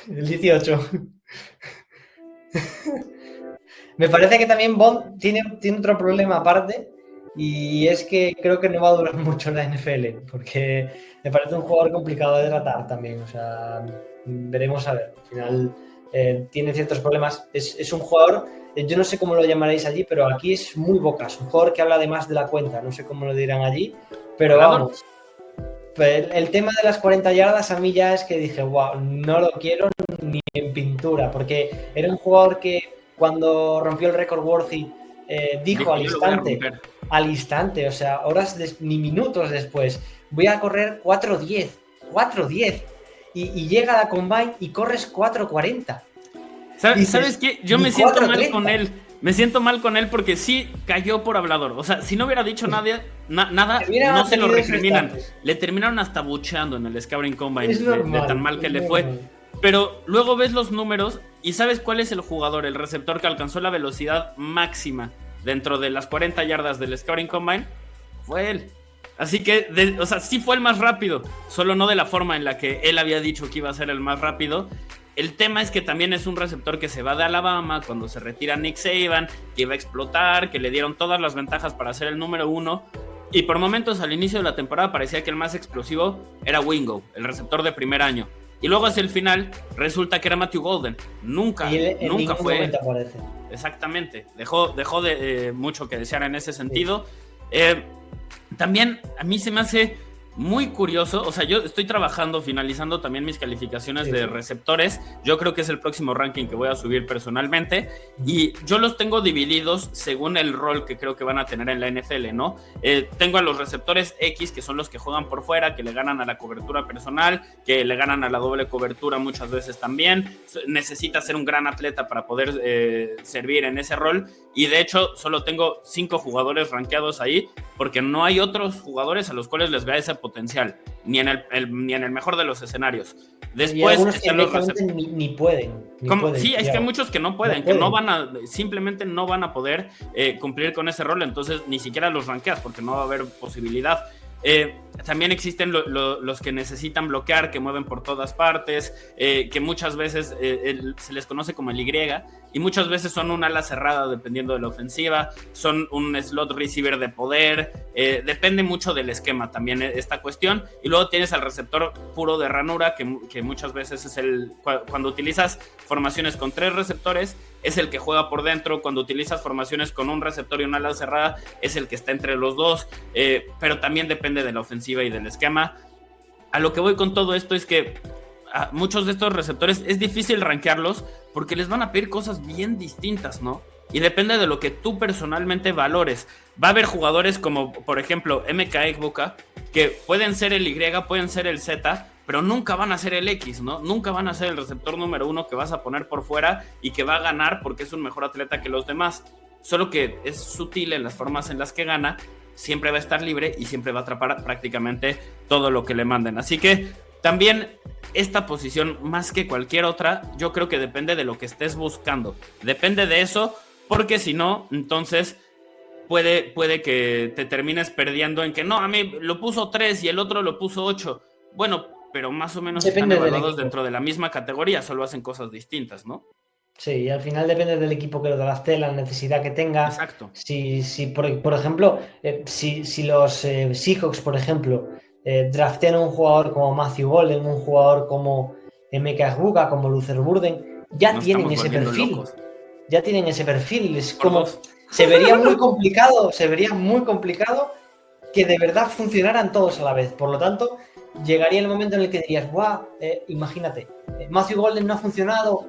El 18. Me parece que también Bond tiene otro problema aparte, y es que creo que no va a durar mucho en la NFL, porque me parece un jugador complicado de tratar también. O sea, veremos a ver. Al final tiene ciertos problemas. Es un jugador, yo no sé cómo lo llamaréis allí, pero aquí es muy bocas. Un jugador que habla de más de la cuenta. No sé cómo lo dirán allí, pero vamos. El tema de las 40 yardas a mí ya es que dije, wow, no lo quiero ni en pintura, porque era un jugador que cuando rompió el récord Worthy dijo al instante, o sea, ni minutos después, voy a correr 4.10 y llega a la Combine y corres 4.40. ¿Sabes qué? Yo me siento mal con él. Me siento mal con él porque sí cayó por hablador. O sea, si no hubiera dicho nada, no se lo recriminan. Le terminaron hasta bucheando en el Scouting Combine de tan mal que le fue. Pero luego ves los números y sabes cuál es el jugador, el receptor que alcanzó la velocidad máxima dentro de las 40 yardas del Scouting Combine. Fue él. Así que, o sea, sí fue el más rápido, solo no de la forma en la que él había dicho que iba a ser el más rápido. El tema es que también es un receptor que se va de Alabama cuando se retira Nick Saban, que iba a explotar, que le dieron todas las ventajas para ser el número 1. Y por momentos al inicio de la temporada parecía que el más explosivo era Wingo, el receptor de primer año. Y luego hacia el final resulta que era Matthew Golden. Nunca fue. Exactamente. Dejó de mucho que desear en ese sentido. Sí. También a mí se me hace muy curioso, o sea, yo estoy trabajando, finalizando también mis calificaciones de receptores. Yo creo que es el próximo ranking que voy a subir personalmente, y yo los tengo divididos según el rol que creo que van a tener en la NFL, ¿no? Tengo a los receptores X, que son los que juegan por fuera, que le ganan a la cobertura personal, que le ganan a la doble cobertura muchas veces también. Necesita ser un gran atleta para poder servir en ese rol, y de hecho solo tengo 5 jugadores rankeados ahí, porque no hay otros jugadores a los cuales les vea ese potencial, ni en el mejor de los escenarios. Después están los receptores. Ni pueden. Sí, es que hay muchos que no pueden, que simplemente no van a poder cumplir con ese rol, entonces ni siquiera los rankeas porque no va a haber posibilidad. También existen los que necesitan bloquear, que mueven por todas partes, que muchas veces se les conoce como el Y, y muchas veces son un ala cerrada dependiendo de la ofensiva, son un slot receiver de poder, depende mucho del esquema también esta cuestión. Y luego tienes al receptor puro de ranura, que muchas veces es cuando utilizas formaciones con 3 receptores, es el que juega por dentro. Cuando utilizas formaciones con un receptor y una ala cerrada, es el que está entre los dos, pero también depende de la ofensiva y del esquema. A lo que voy con todo esto es que a muchos de estos receptores es difícil rankearlos porque les van a pedir cosas bien distintas, ¿no? Y depende de lo que tú personalmente valores. Va a haber jugadores como, por ejemplo, MK Egbuka, que pueden ser el Y, pueden ser el Z, pero nunca van a ser el X, ¿no? Nunca van a ser el receptor número 1 que vas a poner por fuera y que va a ganar porque es un mejor atleta que los demás. Solo que es sutil en las formas en las que gana, siempre va a estar libre y siempre va a atrapar prácticamente todo lo que le manden. Así que también esta posición, más que cualquier otra, yo creo que depende de lo que estés buscando. Depende de eso, porque si no, entonces puede que te termines perdiendo en que no, a mí lo puso 3 y el otro lo puso 8. Bueno, pero más o menos Depende están evaluados dentro de la misma categoría, solo hacen cosas distintas, ¿no? Sí, y al final depende del equipo que lo drafte, la necesidad que tenga. Exacto. Si por ejemplo, si los Seahawks, por ejemplo, draftean a un jugador como Matthew Golden, un jugador como Emeka Egbuka, como Luther Burden, ya tienen ese perfil. Locos. Ya tienen ese perfil. Es como, se vería muy complicado que de verdad funcionaran todos a la vez. Por lo tanto, llegaría el momento en el que dirías, ¡guau! Imagínate, Matthew Golden no ha funcionado.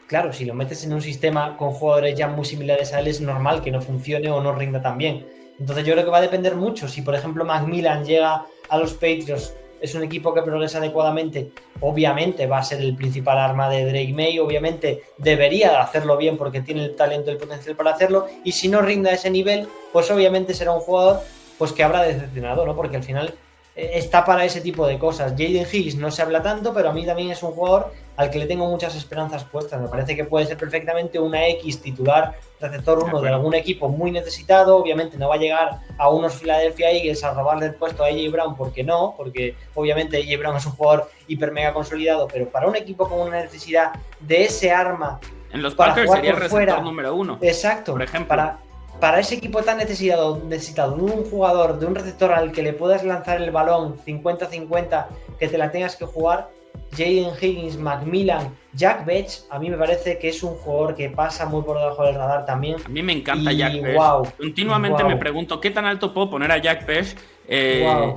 Claro, si lo metes en un sistema con jugadores ya muy similares a él, es normal que no funcione o no rinda tan bien. Entonces yo creo que va a depender mucho. Si, por ejemplo, McMillan llega a los Patriots, es un equipo que progresa adecuadamente, obviamente va a ser el principal arma de Drake May, obviamente debería hacerlo bien porque tiene el talento y el potencial para hacerlo, y si no rinde a ese nivel, pues obviamente será un jugador pues que habrá decepcionado, ¿no? Porque al final está para ese tipo de cosas. Jaden Higgs no se habla tanto, pero a mí también es un jugador al que le tengo muchas esperanzas puestas. Me parece que puede ser perfectamente una X titular, receptor 1 de algún equipo muy necesitado. Obviamente no va a llegar a unos Philadelphia Eagles a robarle el puesto a AJ Brown, porque no, porque obviamente AJ Brown es un jugador hiper mega consolidado, pero para un equipo con una necesidad de ese arma, en los Packers sería el receptor número 1. Exacto, por ejemplo. Para ese equipo tan necesitado de un jugador, de un receptor al que le puedas lanzar el balón 50-50, que te la tengas que jugar, Jaden Higgins, McMillan, Jack Bech, a mí me parece que es un jugador que pasa muy por debajo del radar también. A mí me encanta Jack Bech. Continuamente me pregunto qué tan alto puedo poner a Jack Bech.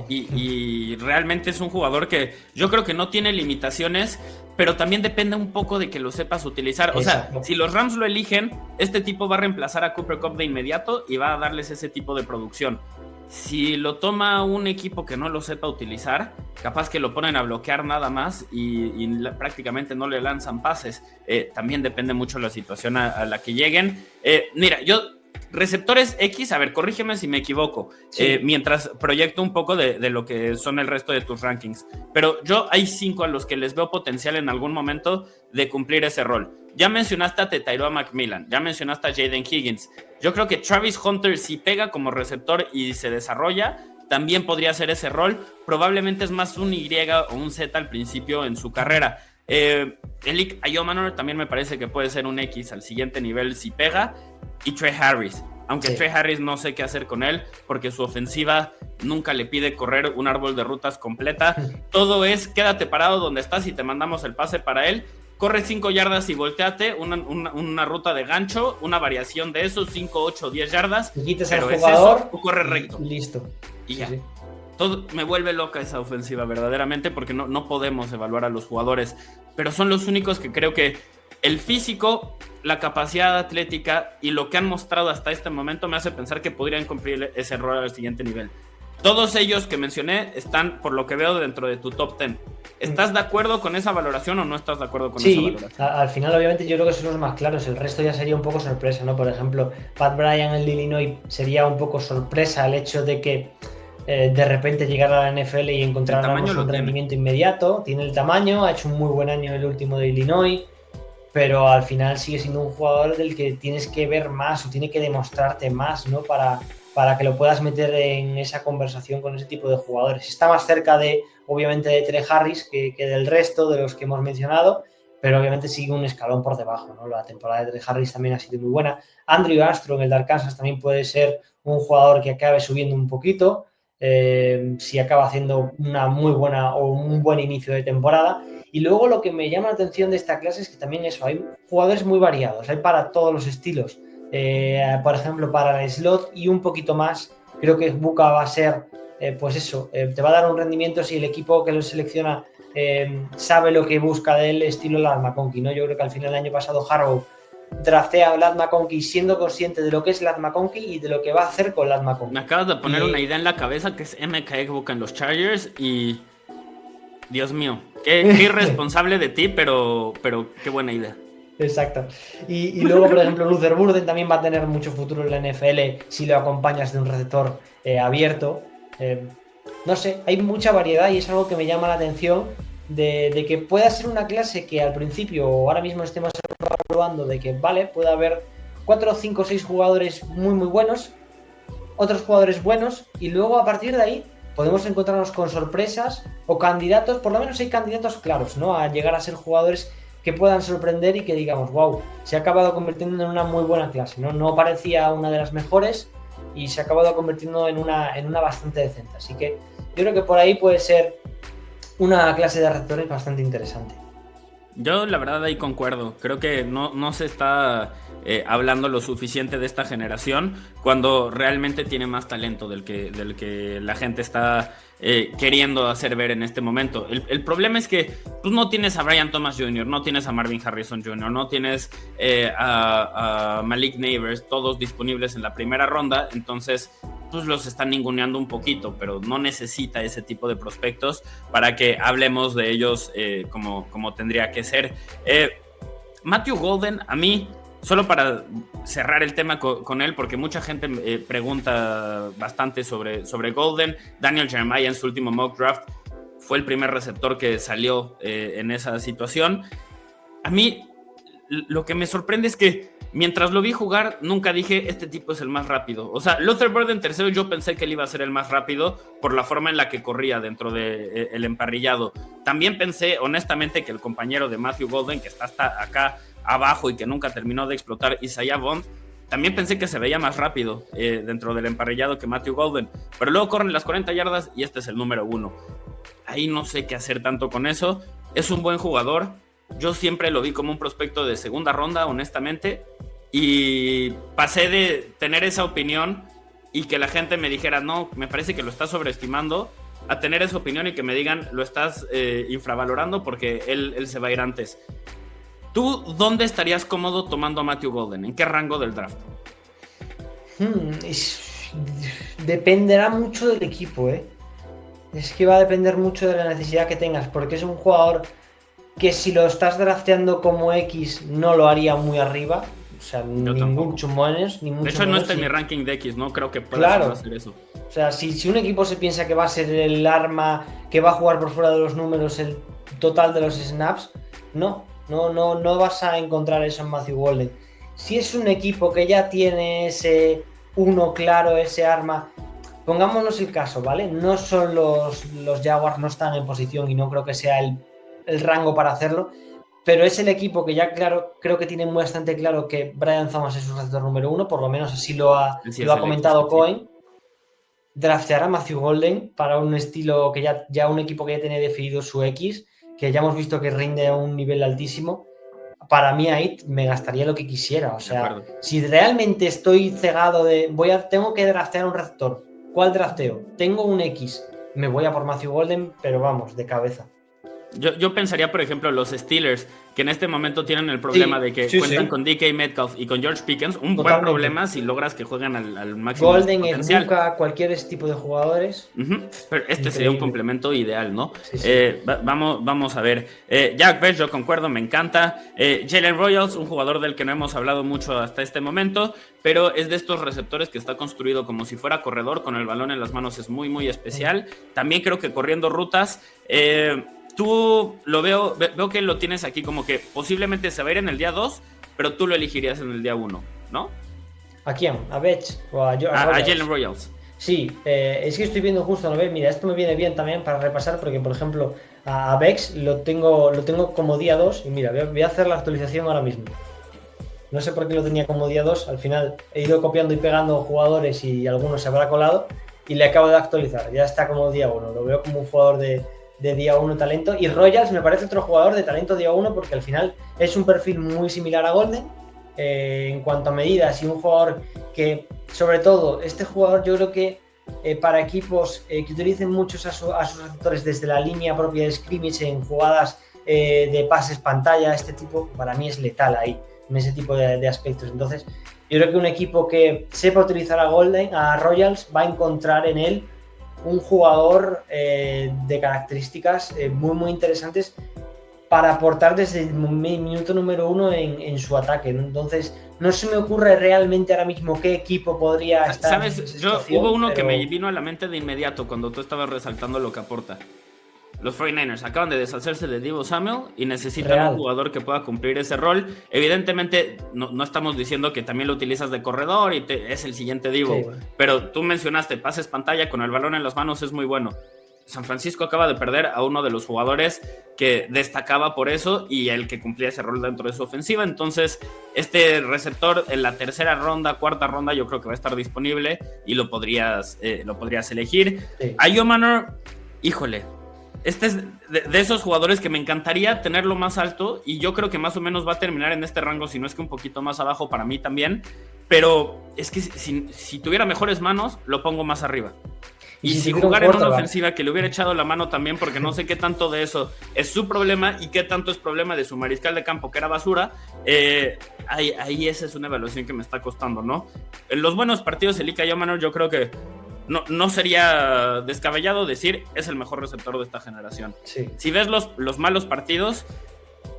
Y realmente es un jugador que yo creo que no tiene limitaciones, pero también depende un poco de que lo sepas utilizar. O sea, si los Rams lo eligen, este tipo va a reemplazar a Cooper Kupp de inmediato y va a darles ese tipo de producción. Si lo toma un equipo que no lo sepa utilizar, capaz que lo ponen a bloquear nada más y prácticamente no le lanzan pases. También depende mucho de la situación a la que lleguen. Mira, yo... Receptores X, a ver, corrígeme si me equivoco, sí. Mientras proyecto un poco de lo que son el resto de tus rankings, pero yo hay 5 a los que les veo potencial en algún momento de cumplir ese rol. Ya mencionaste a Tyrone McMillan, ya mencionaste a Jaden Higgins. Yo creo que Travis Hunter, si pega como receptor y se desarrolla, también podría hacer ese rol. Probablemente es más un Y o un Z al principio en su carrera. Elik Ayomanor también me parece que puede ser un X al siguiente nivel si pega. Y Trey Harris, aunque sí. Trey Harris no sé qué hacer con él porque su ofensiva nunca le pide correr un árbol de rutas completa. Todo es quédate parado donde estás y te mandamos el pase para él. Corre 5 yardas y volteate, una ruta de gancho, una variación de eso, 5, 8, 10 yardas. Y quites al jugador, eso, o corre recto. Listo. Y ya. Sí. Todo, me vuelve loca esa ofensiva verdaderamente porque no podemos evaluar a los jugadores, pero son los únicos que creo que el físico, la capacidad atlética y lo que han mostrado hasta este momento me hace pensar que podrían cumplir ese rol al siguiente nivel. Todos ellos que mencioné están, por lo que veo, dentro de tu top 10. ¿Estás de acuerdo con esa valoración o no estás de acuerdo con esa valoración? Sí, al final obviamente yo creo que son los más claros. El resto ya sería un poco sorpresa, ¿no? Por ejemplo, Pat Bryant, el de Illinois, sería un poco sorpresa el hecho de que de repente llegara a la NFL y encontráramos un rendimiento inmediato. Tiene el tamaño, ha hecho un muy buen año el último de Illinois, pero al final sigue siendo un jugador del que tienes que ver más o tiene que demostrarte más, ¿no? Para para que lo puedas meter en esa conversación con ese tipo de jugadores. Está más cerca de, obviamente, de Trey Harris que del resto de los que hemos mencionado, pero obviamente sigue un escalón por debajo, ¿no? La temporada de Trey Harris también ha sido muy buena. Andrew Armstrong, el de Arkansas, también puede ser un jugador que acabe subiendo un poquito, si acaba haciendo una muy buena o un buen inicio de temporada. Y luego lo que me llama la atención de esta clase es que también eso, hay jugadores muy variados, hay para todos los estilos. Por ejemplo, para el slot y un poquito más, creo que Buka va a ser, pues eso, te va a dar un rendimiento si el equipo que lo selecciona sabe lo que busca del estilo Ladd McConkey, ¿no? Yo creo que al final del año pasado Harbaugh draftea a Ladd McConkey siendo consciente de lo que es Ladd McConkey y de lo que va a hacer con Ladd McConkey. Me acabas de poner una idea en la cabeza que es MK Egbuka en los Chargers y... Dios mío, qué irresponsable de ti, pero qué buena idea. Exacto. Y luego, por ejemplo, Luther Burden también va a tener mucho futuro en la NFL si lo acompañas de un receptor abierto. No sé, hay mucha variedad y es algo que me llama la atención de que pueda ser una clase que al principio o ahora mismo estemos evaluando de que, vale, puede haber 4, 5, 6 jugadores muy, muy buenos, otros jugadores buenos y luego a partir de ahí podemos encontrarnos con sorpresas o candidatos, por lo menos hay candidatos claros, ¿no? A llegar a ser jugadores que puedan sorprender y que digamos, wow, se ha acabado convirtiendo en una muy buena clase, ¿no? No parecía una de las mejores y se ha acabado convirtiendo en una bastante decente. Así que yo creo que por ahí puede ser una clase de receptores bastante interesante. Yo la verdad ahí concuerdo, creo que no se está hablando lo suficiente de esta generación cuando realmente tiene más talento del que la gente está queriendo hacer ver en este momento. El problema es que tú no tienes a Brian Thomas Jr., no tienes a Marvin Harrison Jr., no tienes a Malik Neighbors, todos disponibles en la primera ronda, entonces pues los están ninguneando un poquito, pero no necesita ese tipo de prospectos para que hablemos de ellos como tendría que ser. Matthew Golden, a mí, solo para cerrar el tema con él, porque mucha gente pregunta bastante sobre Golden. Daniel Jeremiah en su último mock draft fue el primer receptor que salió en esa situación. A mí lo que me sorprende es que mientras lo vi jugar, nunca dije, este tipo es el más rápido. O sea, Luther Burden tercero, yo pensé que él iba a ser el más rápido por la forma en la que corría dentro del emparrillado. También pensé, honestamente, que el compañero de Matthew Golden, que está hasta acá abajo y que nunca terminó de explotar, Isaiah Bond, también pensé que se veía más rápido dentro del emparrillado que Matthew Golden. Pero luego corren las 40 yardas y este es el número 1. Ahí no sé qué hacer tanto con eso. Es un buen jugador. Yo siempre lo vi como un prospecto de segunda ronda, honestamente, y pasé de tener esa opinión y que la gente me dijera, no, me parece que lo estás sobreestimando, a tener esa opinión y que me digan, lo estás infravalorando porque él se va a ir antes. ¿Tú dónde estarías cómodo tomando a Matthew Golden? ¿En qué rango del draft? Dependerá mucho del equipo, ¿eh? Es que va a depender mucho de la necesidad que tengas, porque es un jugador que si lo estás drafteando como X no lo haría muy arriba, o sea, ni mucho menos. De hecho, no está en mi ranking de X, no creo que pueda hacer eso. O sea, si un equipo se piensa que va a ser el arma que va a jugar por fuera de los números el total de los snaps, no vas a encontrar eso en Matthew Golden. Si es un equipo que ya tiene ese uno claro, ese arma, pongámonos el caso, ¿vale? No son los Jaguars, no están en posición y no creo que sea el rango para hacerlo, pero es el equipo que ya creo que tiene bastante claro que Brian Thomas es su receptor número 1, por lo menos así lo ha comentado Cohen. Draftear a Matthew Golden para un estilo que ya un equipo que ya tiene definido su X, que ya hemos visto que rinde a un nivel altísimo. Para mí ahí me gastaría lo que quisiera. O sea, si realmente estoy cegado tengo que draftear un receptor, ¿cuál drafteo? Tengo un X, me voy a por Matthew Golden, pero vamos, de cabeza. Yo pensaría, por ejemplo, los Steelers, que en este momento tienen el problema de que cuentan con DK Metcalf y con George Pickens. Totalmente. Buen problema si logras que jueguen al máximo Golden, Egbuka, cualquier tipo de jugadores. Pero sería un complemento ideal, ¿no? Sí. Vamos a ver. Jack Bell, yo concuerdo, me encanta. Jalen Royals, un jugador del que no hemos hablado mucho hasta este momento, pero es de estos receptores que está construido como si fuera corredor, con el balón en las manos, es muy, muy especial. También creo que corriendo rutas... Tú veo que lo tienes aquí como que posiblemente se va a ir en el día 2, pero tú lo elegirías en el día 1, ¿no? ¿A quién? ¿A Betts o a Jalen Royals? Sí, es que estoy viendo justo, ¿no ves? Mira, esto me viene bien también para repasar porque, por ejemplo, a Bex lo tengo como día 2 y mira, voy a hacer la actualización ahora mismo. No sé por qué lo tenía como día 2, al final he ido copiando y pegando jugadores y algunos se habrá colado y le acabo de actualizar, ya está como día 1, lo veo como un jugador de día 1 talento, y Royals me parece otro jugador de talento día 1 porque al final es un perfil muy similar a Golden en cuanto a medidas y un jugador que, sobre todo, este jugador yo creo que para equipos que utilicen muchos a sus receptores desde la línea propia de scrimmage en jugadas de pases pantalla, este tipo para mí es letal ahí, en ese tipo de aspectos. Entonces yo creo que un equipo que sepa utilizar a Royals va a encontrar en él un jugador de características muy muy interesantes para aportar desde el minuto número 1 en su ataque, ¿no? Entonces, no se me ocurre realmente ahora mismo qué equipo podría estar. ¿Sabes? Hubo uno que me vino a la mente de inmediato cuando tú estabas resaltando lo que aporta. Los 49ers acaban de deshacerse de Deebo Samuel y necesitan un jugador que pueda cumplir ese rol. Evidentemente, no estamos diciendo que también lo utilizas de corredor y es el siguiente Deebo. Sí, bueno. Pero tú mencionaste pases pantalla con el balón en las manos, es muy bueno. San Francisco acaba de perder a uno de los jugadores que destacaba por eso y el que cumplía ese rol dentro de su ofensiva. Entonces, este receptor en la tercera ronda, cuarta ronda, yo creo que va a estar disponible y lo podrías elegir. Sí. A Yomanor, híjole, este es de esos jugadores que me encantaría tenerlo más alto y yo creo que más o menos va a terminar en este rango, si no es que un poquito más abajo para mí también. Pero es que si tuviera mejores manos, lo pongo más arriba. Y si jugara en una ofensiva que le hubiera echado la mano también, porque no sé qué tanto de eso es su problema y qué tanto es problema de su mariscal de campo, que era basura, ahí esa es una evaluación que me está costando, ¿no? En los buenos partidos, el Ika Yomanor, yo creo que no sería descabellado decir es el mejor receptor de esta generación. Sí. Si ves los malos partidos,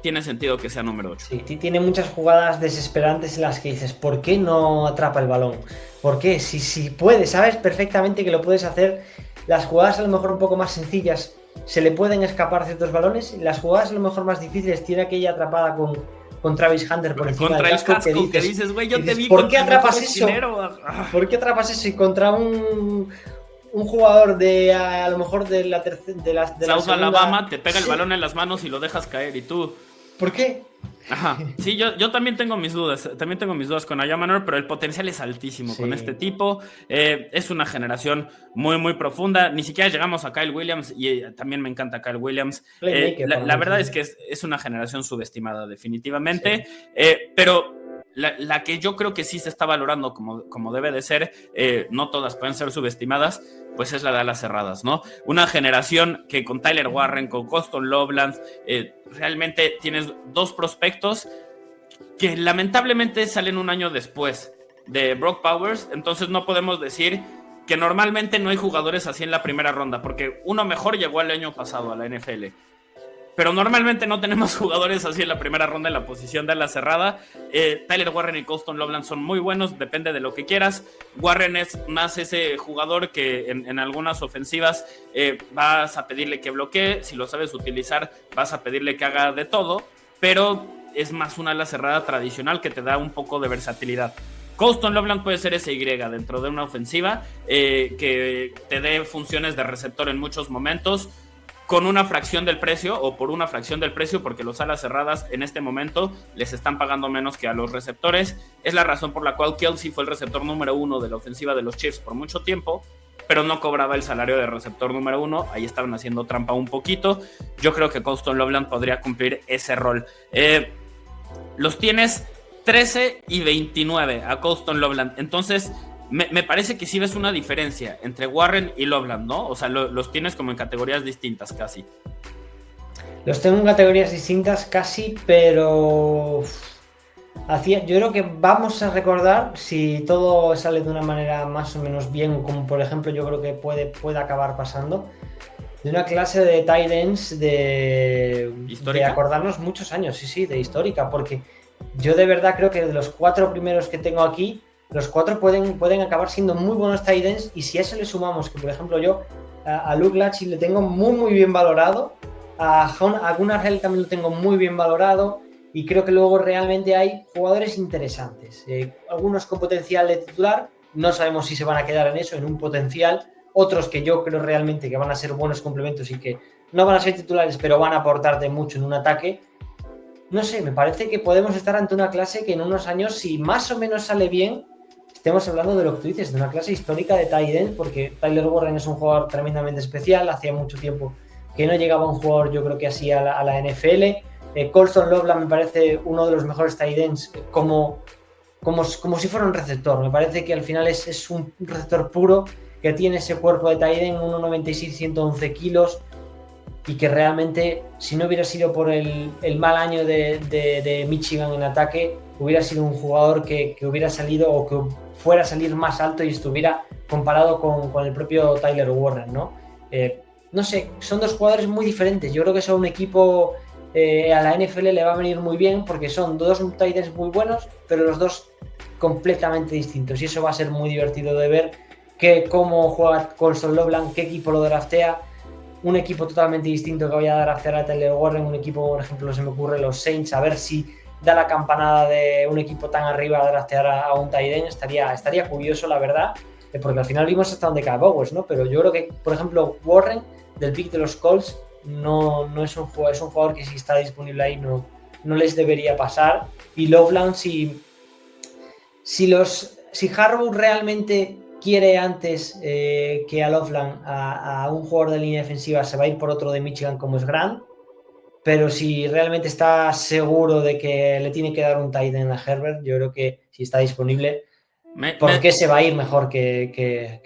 tiene sentido que sea número 8. Sí, tiene muchas jugadas desesperantes en las que dices, ¿por qué no atrapa el balón? ¿Por qué? Si puedes, sabes perfectamente que lo puedes hacer. Las jugadas a lo mejor un poco más sencillas se le pueden escapar ciertos balones. Las jugadas a lo mejor más difíciles tiene aquella atrapada con Travis Hunter por encima del casco que dices, güey, yo te vi. ¿Por qué atrapas eso? ¿Por qué atrapas eso? Y contra un jugador de a lo mejor de la South Alabama te pega el balón en las manos y lo dejas caer y tú... ¿Por qué? Ajá. Sí, yo también tengo mis dudas. También tengo mis dudas con Ayamanor, pero el potencial es altísimo con este tipo. Es una generación muy, muy profunda. Ni siquiera llegamos a Kyle Williams y también me encanta Kyle Williams. La verdad es que es una generación subestimada, definitivamente. Sí. Pero la que yo creo que sí se está valorando como debe de ser, no todas pueden ser subestimadas, pues es la de alas cerradas, ¿no? Una generación que con Tyler Warren, con Colston Loveland, realmente tienes dos prospectos que lamentablemente salen un año después de Brock Bowers, entonces no podemos decir que normalmente no hay jugadores así en la primera ronda, porque uno mejor llegó el año pasado a la NFL. Pero normalmente no tenemos jugadores así en la primera ronda en la posición de ala cerrada. Tyler Warren y Colston Loveland son muy buenos, depende de lo que quieras. Warren es más ese jugador que en algunas ofensivas vas a pedirle que bloquee, si lo sabes utilizar vas a pedirle que haga de todo, pero es más una ala cerrada tradicional que te da un poco de versatilidad. Colston Loveland puede ser ese Y dentro de una ofensiva que te dé funciones de receptor en muchos momentos, con una fracción del precio o por una fracción del precio, porque los alas cerradas en este momento les están pagando menos que a los receptores. Es la razón por la cual Kelce fue el receptor número 1 de la ofensiva de los Chiefs por mucho tiempo, pero no cobraba el salario de receptor número 1. Ahí estaban haciendo trampa un poquito. Yo creo que Colston Loveland podría cumplir ese rol. Los tienes 13 y 29 a Colston Loveland. Entonces me parece que sí ves una diferencia entre Warren y Loveland, ¿no? O sea, los tienes como en categorías distintas casi. Los tengo en categorías distintas casi, pero yo creo que vamos a recordar, si todo sale de una manera más o menos bien, como por ejemplo yo creo que puede acabar pasando, de una clase de tight ends de acordarnos muchos años, sí, de histórica, porque yo de verdad creo que de los 4 primeros que tengo aquí, los 4 pueden acabar siendo muy buenos tight ends, y si a eso le sumamos que, por ejemplo, yo a Luke Lachey le tengo muy, muy bien valorado, a Gunnar Hill también lo tengo muy bien valorado, y creo que luego realmente hay jugadores interesantes. Algunos con potencial de titular, no sabemos si se van a quedar en eso, en un potencial. Otros que yo creo realmente que van a ser buenos complementos y que no van a ser titulares, pero van a aportarte mucho en un ataque. No sé, me parece que podemos estar ante una clase que en unos años, si más o menos sale bien, estemos hablando de lo que tú dices, de una clase histórica de tight end, porque Tyler Warren es un jugador tremendamente especial. Hacía mucho tiempo que no llegaba un jugador, yo creo que así, a la NFL. Colston Loveland me parece uno de los mejores tight ends, como si fuera un receptor. Me parece que al final es un receptor puro, que tiene ese cuerpo de tight end, 1,96, 111 kilos, y que realmente, si no hubiera sido por el mal año de Michigan en ataque, hubiera sido un jugador que hubiera salido, o que fuera a salir más alto y estuviera comparado con el propio Tyler Warren, ¿no? No sé, son dos jugadores muy diferentes. Yo creo que son un equipo, a la NFL le va a venir muy bien, porque son dos tight ends muy buenos, pero los dos completamente distintos, y eso va a ser muy divertido de ver, cómo juega Colston Loveland, qué equipo lo draftea. Un equipo totalmente distinto que vaya a draftear a Tyler Warren, un equipo, por ejemplo, se me ocurre los Saints, a ver si da la campanada de un equipo tan arriba a draftear a un tight end. Estaría curioso, la verdad, porque al final vimos hasta donde cae Bowers, ¿no? Pero yo creo que, por ejemplo, Warren, del pick de los Colts, no es un jugador que, si está disponible ahí, no les debería pasar. Y Loveland, si Harbaugh realmente quiere antes que a Loveland, a un jugador de línea defensiva, se va a ir por otro de Michigan como es Grant, pero si realmente está seguro de que le tiene que dar un tight end a Herbert, yo creo que si está disponible, ¿por qué se va a ir mejor que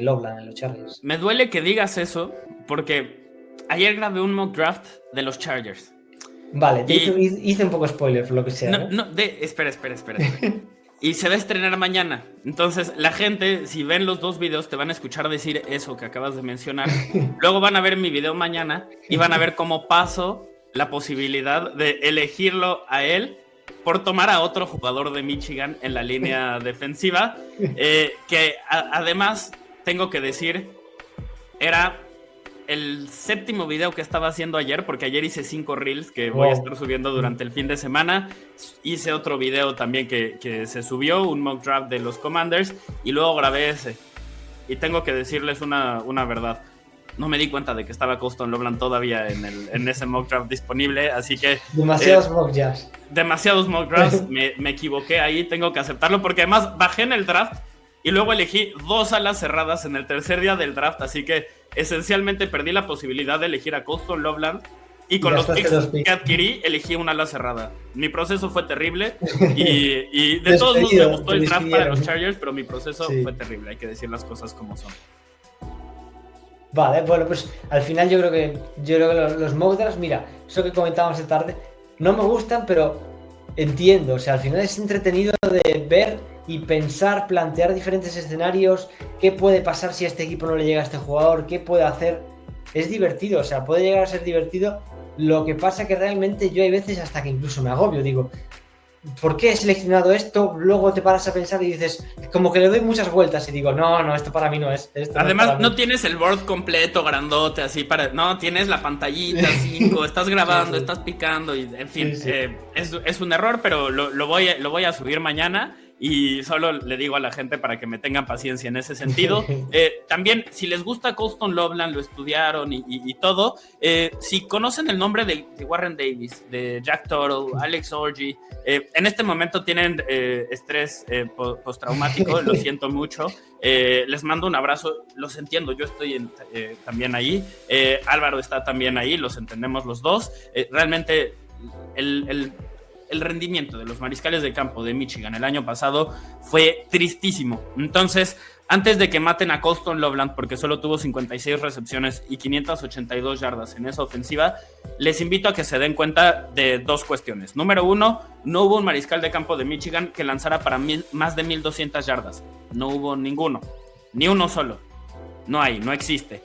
Loveland en los Chargers? Me duele que digas eso, porque ayer grabé un mock draft de los Chargers. Vale, hice un poco spoiler, por lo que sea. Espera. Y se va a estrenar mañana. Entonces, la gente, si ven los dos videos, te van a escuchar decir eso que acabas de mencionar. Luego van a ver mi video mañana y van a ver cómo paso la posibilidad de elegirlo a él por tomar a otro jugador de Michigan en la línea defensiva. Que además, tengo que decir, era el séptimo video que estaba haciendo ayer, porque ayer hice 5 reels que voy a estar subiendo durante el fin de semana. Hice otro video también que se subió, un mock draft de los Commanders, y luego grabé ese. Y tengo que decirles una verdad. No me di cuenta de que estaba Colston Loveland todavía en ese mock draft disponible, así que... Demasiados mock drafts. Demasiados mock drafts, me equivoqué ahí, tengo que aceptarlo, porque además bajé en el draft y luego elegí 2 alas cerradas en el tercer día del draft, así que esencialmente perdí la posibilidad de elegir a Colston Loveland, y con los picks que adquirí elegí una ala cerrada. Mi proceso fue terrible y de todos modos me gustó el draft para los Chargers, pero mi proceso fue terrible, hay que decir las cosas como son. Vale, bueno, pues al final yo creo que los mock drafts, mira, eso que comentábamos de tarde, no me gustan, pero entiendo, o sea, al final es entretenido de ver y pensar, plantear diferentes escenarios, qué puede pasar si a este equipo no le llega a este jugador, qué puede hacer. Es divertido, o sea, puede llegar a ser divertido. Lo que pasa que realmente yo hay veces hasta que incluso me agobio, digo, ¿por qué he seleccionado esto? Luego te paras a pensar y dices, como que le doy muchas vueltas y digo, no, esto para mí no es. Además, no tienes el board completo, grandote, así para... No, tienes la pantallita, 5, estás grabando, estás picando, y en fin, sí. Es un error, pero lo voy a subir mañana. Y solo le digo a la gente para que me tengan paciencia en ese sentido. También, si les gusta Colston Loveland, lo estudiaron y todo, si conocen el nombre de Warren Davis, de Jack Tuttle, Alex Orji, en este momento tienen estrés postraumático, lo siento mucho. Les mando un abrazo, los entiendo, yo estoy también ahí. Álvaro está también ahí, los entendemos los dos. Realmente el rendimiento de los mariscales de campo de Michigan el año pasado fue tristísimo. Entonces, antes de que maten a Colston Loveland, porque solo tuvo 56 recepciones y 582 yardas en esa ofensiva, les invito a que se den cuenta de 2 cuestiones. Número 1, no hubo un mariscal de campo de Michigan que lanzara para más de 1,200 yardas. No hubo ninguno, ni uno solo. No existe.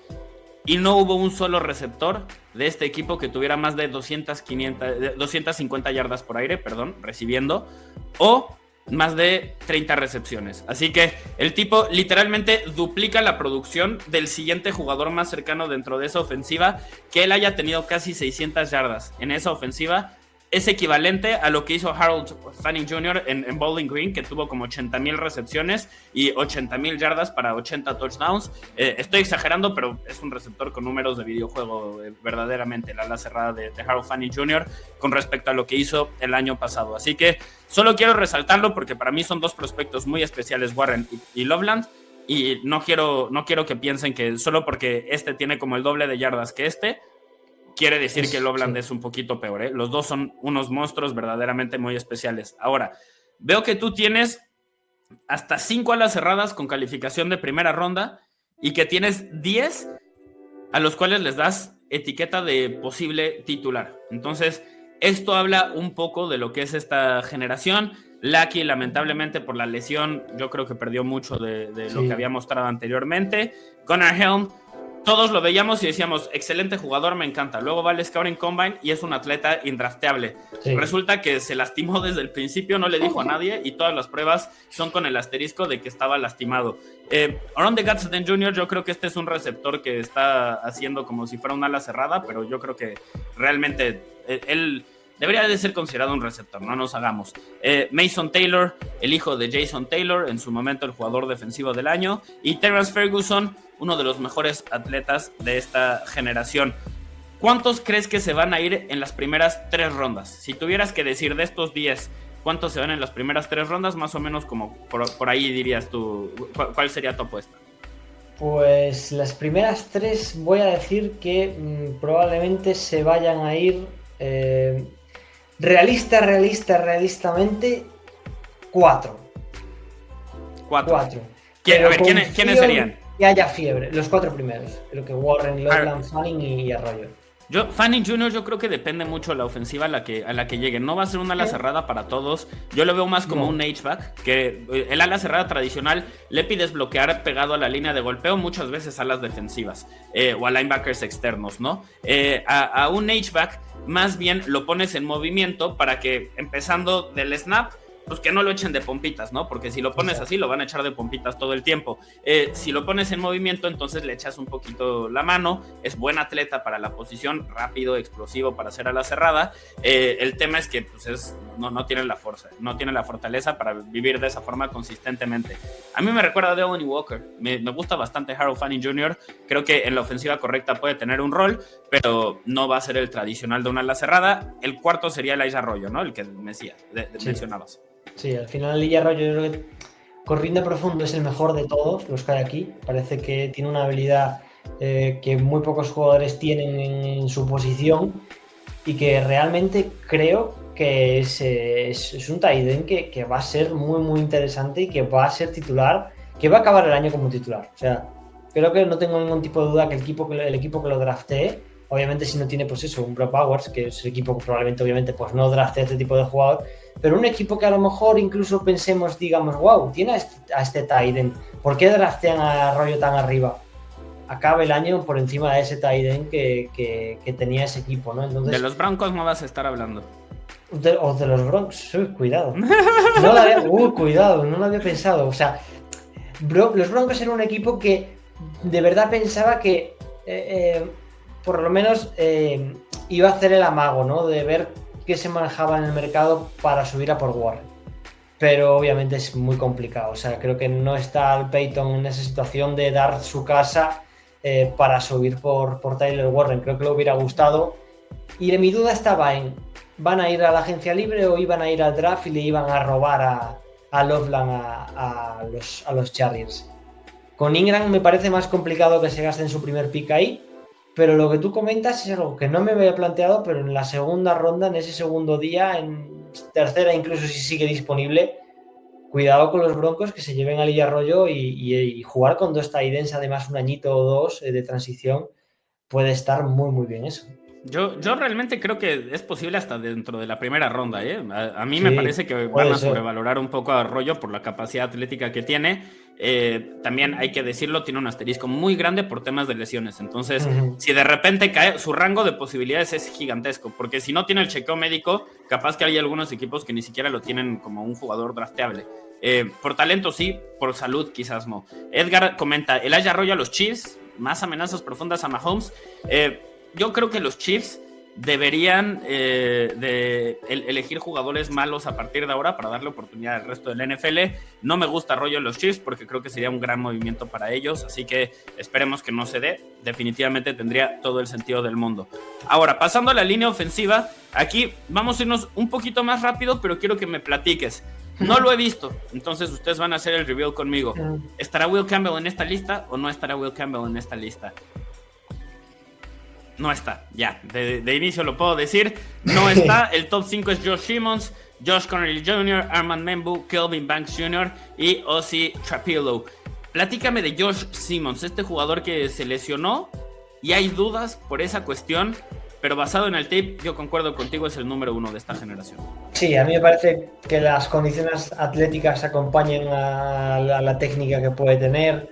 Y no hubo un solo receptor de este equipo que tuviera más de 250 yardas por aire, recibiendo, o más de 30 recepciones. Así que el tipo literalmente duplica la producción del siguiente jugador más cercano dentro de esa ofensiva. Que él haya tenido casi 600 yardas en esa ofensiva es equivalente a lo que hizo Harold Fanning Jr. en Bowling Green, que tuvo como 80,000 recepciones y 80,000 yardas para 80 touchdowns. Estoy exagerando, pero es un receptor con números de videojuego, verdaderamente, la ala cerrada de Harold Fanning Jr. con respecto a lo que hizo el año pasado. Así que solo quiero resaltarlo porque para mí son dos prospectos muy especiales, Warren y Loveland, y no quiero que piensen que solo porque este tiene como el doble de yardas que este, quiere decir que Loveland es un poquito peor, ¿eh? Los dos son unos monstruos verdaderamente muy especiales. Ahora, veo que tú tienes hasta 5 alas cerradas con calificación de primera ronda y que tienes 10 a los cuales les das etiqueta de posible titular. Entonces, esto habla un poco de lo que es esta generación. Lucky, lamentablemente, por la lesión, yo creo que perdió mucho de lo que había mostrado anteriormente. Connor Helm, todos lo veíamos y decíamos, excelente jugador, me encanta. Luego va al Scouting Combine y es un atleta indrafteable. Sí. Resulta que se lastimó desde el principio, no le dijo a nadie y todas las pruebas son con el asterisco de que estaba lastimado. Oronde Gadsden Jr., yo creo que este es un receptor que está haciendo como si fuera un ala cerrada, pero yo creo que realmente él debería de ser considerado un receptor, no nos hagamos. Mason Taylor, el hijo de Jason Taylor, en su momento el jugador defensivo del año, y Terrence Ferguson, uno de los mejores atletas de esta generación. ¿Cuántos crees que se van a ir en las primeras 3 rondas? Si tuvieras que decir de estos 10, ¿cuántos se van en las primeras 3 rondas? Más o menos como por ahí dirías tú, ¿cuál sería tu apuesta? Pues las primeras 3 voy a decir que probablemente se vayan a ir realistamente 4. 4. A ver, ¿quiénes serían? Que haya fiebre, los 4 primeros. Creo que Warren, Loveland, Fanning y Arroyo. Fanning Jr. yo creo que depende mucho de la ofensiva a la que lleguen. No va a ser una ala cerrada para todos. Yo lo veo más como un H-back, que el ala cerrada tradicional le pides bloquear pegado a la línea de golpeo, muchas veces alas defensivas o a linebackers externos, ¿no? A un H-back más bien lo pones en movimiento para que empezando del snap, pues que no lo echen de pompitas, ¿no? Porque si lo pones así, lo van a echar de pompitas todo el tiempo. Si lo pones en movimiento, entonces le echas un poquito la mano. Es buen atleta para la posición, rápido, explosivo para hacer a la cerrada. El tema es que pues no tiene la fuerza, no tiene la fortaleza para vivir de esa forma consistentemente. A mí me recuerda a Devontae Walker. Me gusta bastante Harold Fanning Jr. Creo que en la ofensiva correcta puede tener un rol, pero no va a ser el tradicional de una ala cerrada. El cuarto sería Elijah Arroyo, ¿no? El que mencionabas. Sí, al final Elijah Arroyo yo creo que corriendo profundo es el mejor de todos los que hay aquí. Parece que tiene una habilidad que muy pocos jugadores tienen en su posición y que realmente creo que es un tight end que va a ser muy muy interesante y que va a ser titular, que va a acabar el año como titular. O sea, creo que no tengo ningún tipo de duda que el equipo que lo draftee, obviamente si no tiene pues eso, un Brock Bowers, que es el equipo que probablemente obviamente pues no draftee este tipo de jugador, pero un equipo que a lo mejor incluso pensemos, digamos, wow, tiene a este tight end, ¿por qué draftean a Arroyo tan arriba? Acabe el año por encima de ese tight end que tenía ese equipo, ¿no? Entonces, de los Broncos no vas a estar hablando. O de los Broncos, cuidado. Cuidado, no lo había pensado. O sea, los Broncos eran un equipo que de verdad pensaba que por lo menos iba a hacer el amago, ¿no? De ver qué se manejaba en el mercado para subir a por Warren. Pero obviamente es muy complicado. O sea, creo que no está el Peyton en esa situación de dar su casa para subir por Tyler Warren. Creo que le hubiera gustado. Y mi duda estaba en, ¿van a ir a la agencia libre o iban a ir al draft y le iban a robar a Loveland a los Chargers? Con Ingram me parece más complicado que se gasten su primer pick ahí. Pero lo que tú comentas es algo que no me había planteado, pero en la segunda ronda, en ese segundo día, en tercera incluso si sigue disponible, cuidado con los Broncos que se lleven a Elijah Arroyo y jugar con 2 tight ends, además un añito o 2 de transición, puede estar muy muy bien eso. Yo realmente creo que es posible hasta dentro de la primera ronda, ¿eh? A mí me parece que van a sobrevalorar un poco a Arroyo por la capacidad atlética que tiene. También hay que decirlo, tiene un asterisco muy grande por temas de lesiones. Entonces, si de repente cae, su rango de posibilidades es gigantesco, porque si no tiene el chequeo médico, capaz que hay algunos equipos que ni siquiera lo tienen como un jugador drafteable. Por talento sí, por salud quizás no. Edgar comenta, Elijah Arroyo a los Chiefs, más amenazas profundas a Mahomes. Yo creo que los Chiefs deberían elegir jugadores malos a partir de ahora para darle oportunidad al resto del NFL. No me gusta rollo los Chiefs porque creo que sería un gran movimiento para ellos, así que esperemos que no se dé. Definitivamente tendría todo el sentido del mundo. Ahora, pasando a la línea ofensiva, aquí vamos a irnos un poquito más rápido, pero quiero que me platiques. No lo he visto, entonces ustedes van a hacer el review conmigo. ¿Estará Will Campbell en esta lista o no estará Will Campbell en esta lista? No está, ya, de inicio lo puedo decir. No está, el top 5 es Josh Simmons, Josh Connerly Jr., Armand Membu, Kelvin Banks Jr. y Ozzy Trapillo. Platícame de Josh Simmons, este jugador que se lesionó y hay dudas por esa cuestión, pero basado en el tape, yo concuerdo contigo, es el número 1 de esta generación. Sí, a mí me parece que las condiciones atléticas acompañan a la técnica que puede tener,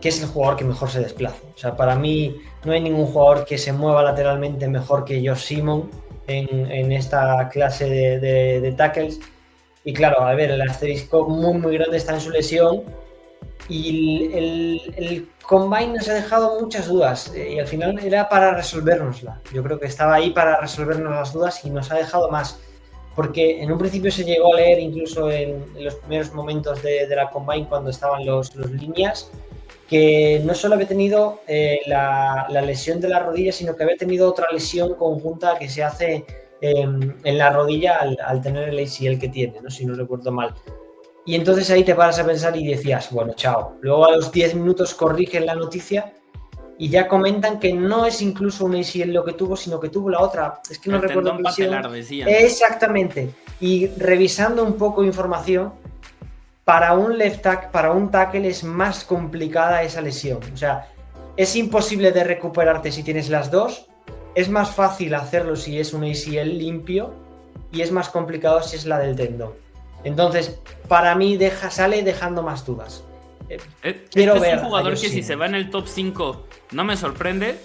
que es el jugador que mejor se desplaza. O sea, para mí no hay ningún jugador que se mueva lateralmente mejor que Josh Simmons en esta clase de tackles. Y claro, a ver, el asterisco muy grande está en su lesión y el Combine nos ha dejado muchas dudas y al final era para resolvérnosla. Yo creo que estaba ahí para resolvernos las dudas y nos ha dejado más. Porque en un principio se llegó a leer incluso en los primeros momentos de la Combine cuando estaban los líneas, que no solo había tenido la lesión de la rodilla, sino que había tenido otra lesión conjunta que se hace en la rodilla al tener el ACL que tiene, ¿no? Si no recuerdo mal. Y entonces ahí te paras a pensar y decías, bueno, chao. Luego a los 10 minutos corrigen la noticia y ya comentan que no es incluso un ACL lo que tuvo, sino que tuvo la otra. Es que no recuerdo qué lesión. Exactamente. Y revisando un poco información, para un left tackle, para un tackle es más complicada esa lesión. O sea, es imposible de recuperarte si tienes las dos. Es más fácil hacerlo si es un ACL limpio y es más complicado si es la del tendón. Entonces, para mí sale dejando más dudas. Quiero ver. Es un jugador que si se va en el top 5 no me sorprende.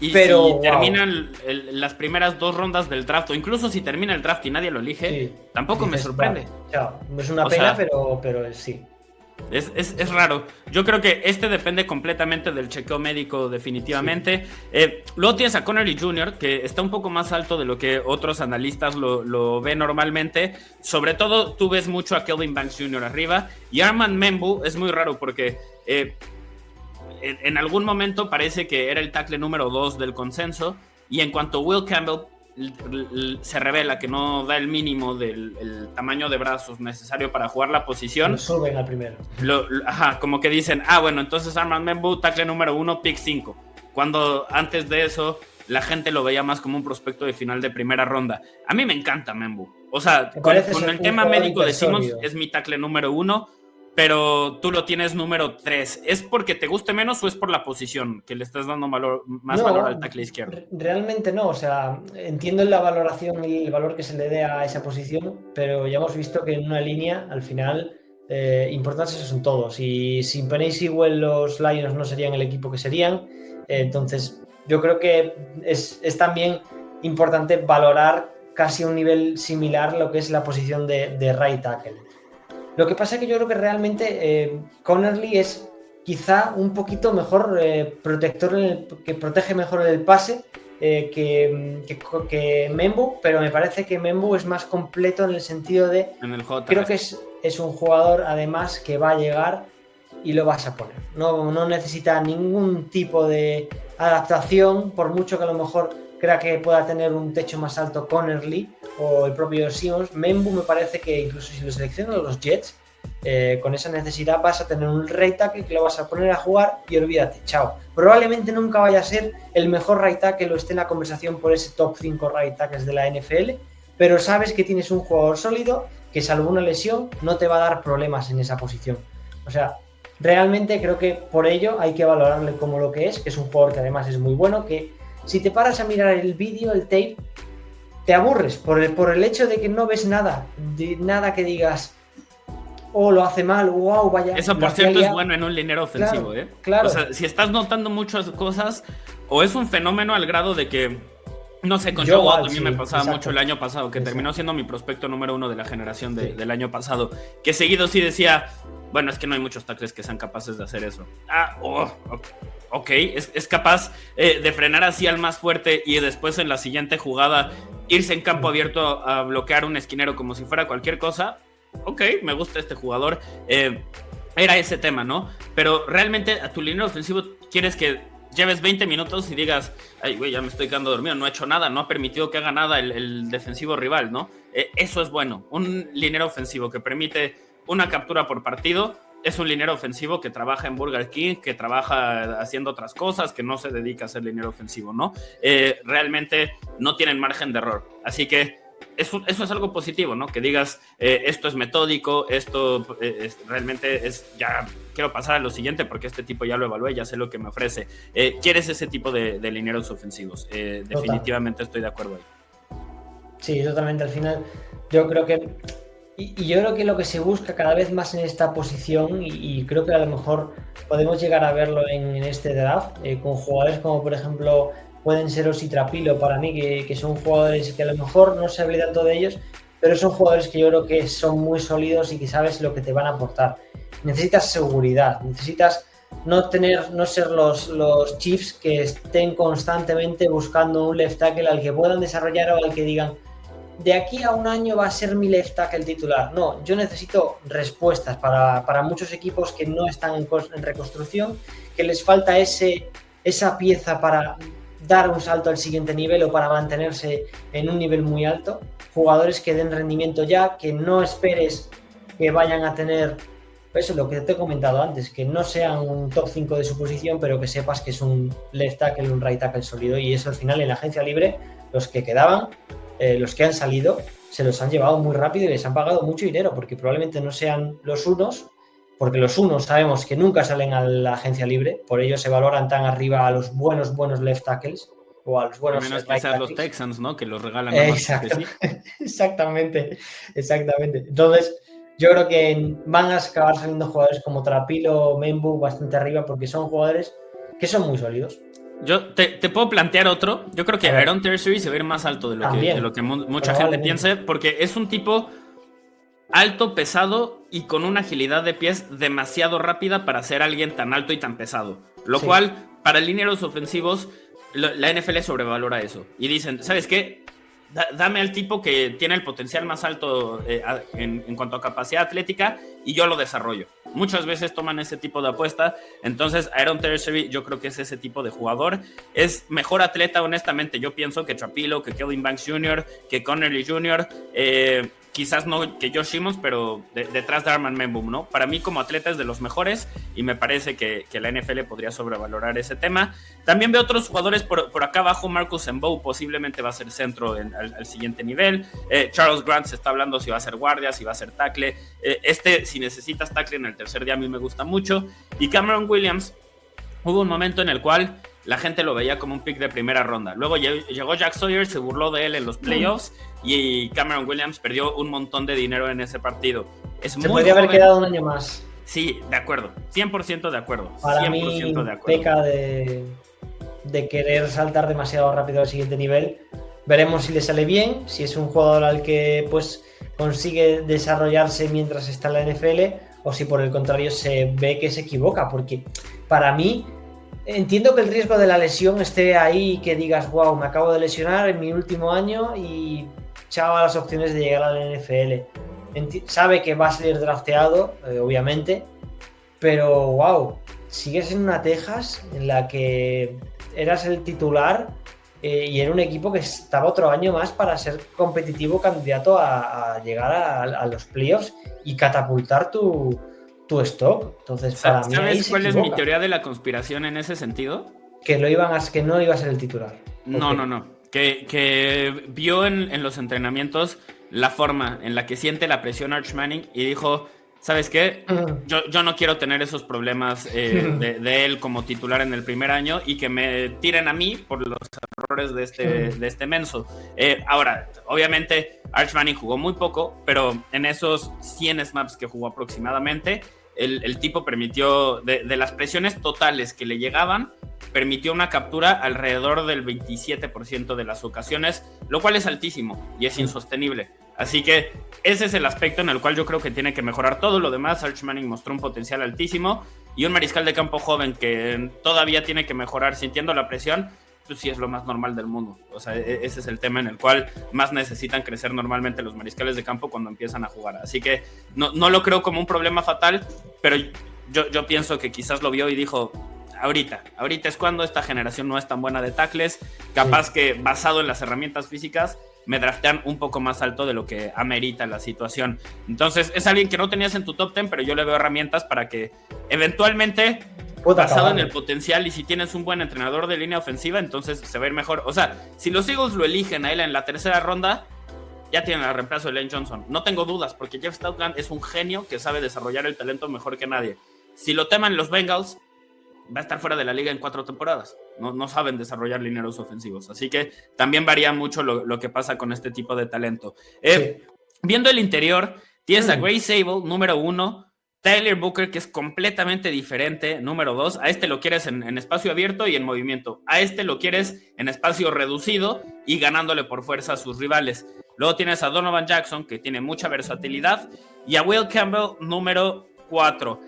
Y pero, si terminan las primeras 2 rondas del draft, o incluso si termina el draft y nadie lo elige, sí, tampoco me sorprende. Vale, chao. Es una pena, pero sí. Es raro. Yo creo que depende completamente del chequeo médico, definitivamente. Sí. Luego tienes a Connerly Jr., que está un poco más alto de lo que otros analistas lo ven normalmente. Sobre todo, tú ves mucho a Kelvin Banks Jr. arriba. Y Armand Membu es muy raro porque en algún momento parece que era el tackle número 2 del consenso. Y en cuanto a Will Campbell, se revela que no da el mínimo del tamaño de brazos necesario para jugar la posición. Lo suben al primero. Como que dicen, bueno, entonces Armand Membu, tackle número 1, pick 5. Cuando antes de eso la gente lo veía más como un prospecto de final de primera ronda. A mí me encanta Membu. O sea, con el tema médico de Simmons es mi tackle número 1, pero tú lo tienes número 3. ¿Es porque te guste menos o es por la posición que le estás dando más valor al tackle izquierdo? Realmente no, o sea, entiendo la valoración y el valor que se le dé a esa posición, pero ya hemos visto que en una línea, al final, importantes son todos. Y sin Penei Sewell los Lions no serían el equipo que serían. Entonces, yo creo que es también importante valorar casi a un nivel similar lo que es la posición de right tackle. Lo que pasa es que yo creo que realmente Connerly es quizá un poquito mejor protector, que protege mejor el pase que Membu, pero me parece que Membu es más completo en el sentido de... Creo que es un jugador además que va a llegar y lo vas a poner. No necesita ningún tipo de adaptación, por mucho que a lo mejor crea que pueda tener un techo más alto Connerly o el propio Simmons. Membu me parece que incluso si lo seleccionan los Jets, con esa necesidad vas a tener un right tackle que lo vas a poner a jugar y olvídate, chao. Probablemente nunca vaya a ser el mejor right tackle o esté en la conversación por ese top 5 right tackles de la NFL, pero sabes que tienes un jugador sólido que salvo una lesión no te va a dar problemas en esa posición. O sea, realmente creo que por ello hay que valorarle como lo que es un jugador que además es muy bueno, que si te paras a mirar el vídeo, el tape, te aburres por el hecho de que no ves nada que digas, lo hace mal, wow, vaya. Eso, por cierto, es bueno en un liniero ofensivo, Claro. O sea, si estás notando muchas cosas, o es un fenómeno al grado de que, no sé, con Joe Watt a mí me pasaba mucho el año pasado, que terminó siendo mi prospecto número 1 de la generación del año pasado, que seguido sí decía, Bueno, es que no hay muchos tackles que sean capaces de hacer eso. Ok, es capaz de frenar así al más fuerte y después en la siguiente jugada irse en campo abierto a bloquear un esquinero como si fuera cualquier cosa. Ok, me gusta este jugador. Era ese tema, ¿no? Pero realmente a tu línea ofensivo quieres que lleves 20 minutos y digas, ay, güey, ya me estoy quedando dormido, no ha hecho nada, no ha permitido que haga nada el defensivo rival, ¿no? Eso es bueno. Un liniero ofensivo que permite una captura por partido es un liniero ofensivo que trabaja en Burger King, que trabaja haciendo otras cosas, que no se dedica a ser liniero ofensivo, ¿no? Realmente no tienen margen de error. Así que eso es algo positivo, ¿no? Que digas, esto es metódico, esto realmente es, ya quiero pasar a lo siguiente porque este tipo ya lo evalué, ya sé lo que me ofrece. ¿Quieres ese tipo de linieros ofensivos? Definitivamente estoy de acuerdo ahí. Sí, totalmente. Al final, yo creo que... Y yo creo que lo que se busca cada vez más en esta posición, y creo que a lo mejor podemos llegar a verlo en este draft, con jugadores como por ejemplo pueden ser Osi Trapilo para mí, que son jugadores que a lo mejor no se hable tanto de ellos, pero son jugadores que yo creo que son muy sólidos y que sabes lo que te van a aportar. Necesitas seguridad, necesitas no ser los Chiefs que estén constantemente buscando un left tackle al que puedan desarrollar o al que digan, de aquí a un año va a ser mi left tackle titular. No, yo necesito respuestas para muchos equipos que no están en reconstrucción, que les falta esa pieza para dar un salto al siguiente nivel o para mantenerse en un nivel muy alto. Jugadores que den rendimiento ya, que no esperes que vayan a tener, eso es lo que te he comentado antes, que no sean un top 5 de su posición, pero que sepas que es un left tackle, un right tackle sólido. Y eso al final en la agencia libre, los que quedaban, los que han salido, se los han llevado muy rápido y les han pagado mucho dinero, porque probablemente no sean los unos, porque los unos sabemos que nunca salen a la agencia libre, por ello se valoran tan arriba a los buenos left tackles o a los buenos. A menos que sean los Texans, ¿no? Que los regalan. Exacto. Exactamente. Entonces, yo creo que van a acabar saliendo jugadores como Trapilo, Membu bastante arriba, porque son jugadores que son muy sólidos. Yo te puedo plantear otro. Yo creo que Aaron Tertiary se ve más alto de lo que mucha gente piensa, porque es un tipo alto, pesado y con una agilidad de pies demasiado rápida para ser alguien tan alto y tan pesado. Lo cual, para linieros ofensivos, la NFL sobrevalora eso. Y dicen, ¿sabes qué? Dame al tipo que tiene el potencial más alto en cuanto a capacidad atlética y yo lo desarrollo. Muchas veces toman ese tipo de apuesta. Entonces Aaron Tertiary yo creo que es ese tipo de jugador. Es mejor atleta, honestamente. Yo pienso que Trapilo, que Kelvin Banks Jr., que Connerly Jr., quizás no que Josh Simmons, pero detrás de Armand Membum, ¿no? Para mí como atleta es de los mejores y me parece que la NFL podría sobrevalorar ese tema. También veo otros jugadores por acá abajo. Marcus Mbow posiblemente va a ser centro al siguiente nivel. Charles Grant se está hablando si va a ser guardia, si va a ser tackle. Si necesitas tackle en el tercer día, a mí me gusta mucho. Y Cameron Williams, hubo un momento en el cual la gente lo veía como un pick de primera ronda. Luego llegó Jack Sawyer, se burló de él en los playoffs y Cameron Williams perdió un montón de dinero en ese partido. Se podría haber quedado un año más. Sí, de acuerdo. 100% de acuerdo. Para 100% mí, de acuerdo. peca de querer saltar demasiado rápido al siguiente nivel. Veremos si le sale bien, si es un jugador al que pues consigue desarrollarse mientras está en la NFL o si por el contrario se ve que se equivoca, porque para mí entiendo que el riesgo de la lesión esté ahí y que digas, wow, me acabo de lesionar en mi último año y chao a las opciones de llegar a la NFL. Sabe que va a salir drafteado, obviamente, pero wow, sigues en una Texas en la que eras el titular y era un equipo que estaba otro año más para ser competitivo, candidato a llegar a los playoffs y catapultar tu stock. Entonces, para mí, ¿sabes cuál es mi teoría de la conspiración en ese sentido? Que no iba a ser el titular. No. Que vio en los entrenamientos la forma en la que siente la presión Arch Manning y dijo, ¿sabes qué? Yo no quiero tener esos problemas de él como titular en el primer año y que me tiren a mí por los errores de este menso. Ahora, obviamente, Arch Manning jugó muy poco, pero en esos 100 snaps que jugó aproximadamente, el tipo permitió, de las presiones totales que le llegaban, permitió una captura alrededor del 27% de las ocasiones, lo cual es altísimo y es insostenible. Así que ese es el aspecto en el cual yo creo que tiene que mejorar todo lo demás. Arch Manning mostró un potencial altísimo y un mariscal de campo joven que todavía tiene que mejorar sintiendo la presión, pues sí es lo más normal del mundo. O sea, ese es el tema en el cual más necesitan crecer normalmente los mariscales de campo cuando empiezan a jugar. Así que no lo creo como un problema fatal, pero yo pienso que quizás lo vio y dijo, ahorita es cuando esta generación no es tan buena de tackles, capaz que basado en las herramientas físicas me draftean un poco más alto de lo que amerita la situación. Entonces es alguien que no tenías en tu top 10, pero yo le veo herramientas para que eventualmente, basado en el potencial, y si tienes un buen entrenador de línea ofensiva, entonces se va a ir mejor. O sea, si los Eagles lo eligen a él en la tercera ronda, ya tienen el reemplazo de Lane Johnson. No tengo dudas, porque Jeff Stoutland es un genio que sabe desarrollar el talento mejor que nadie. Si lo teman los Bengals, va a estar fuera de la liga en 4 temporadas. No saben desarrollar linieros ofensivos. Así que también varía mucho lo que pasa con este tipo de talento. Viendo el interior, tienes a Gray Sable, número 1, Tyler Booker, que es completamente diferente, número 2. A este lo quieres en espacio abierto y en movimiento. A este lo quieres en espacio reducido y ganándole por fuerza a sus rivales. Luego tienes a Donovan Jackson, que tiene mucha versatilidad, y a Will Campbell, número 4.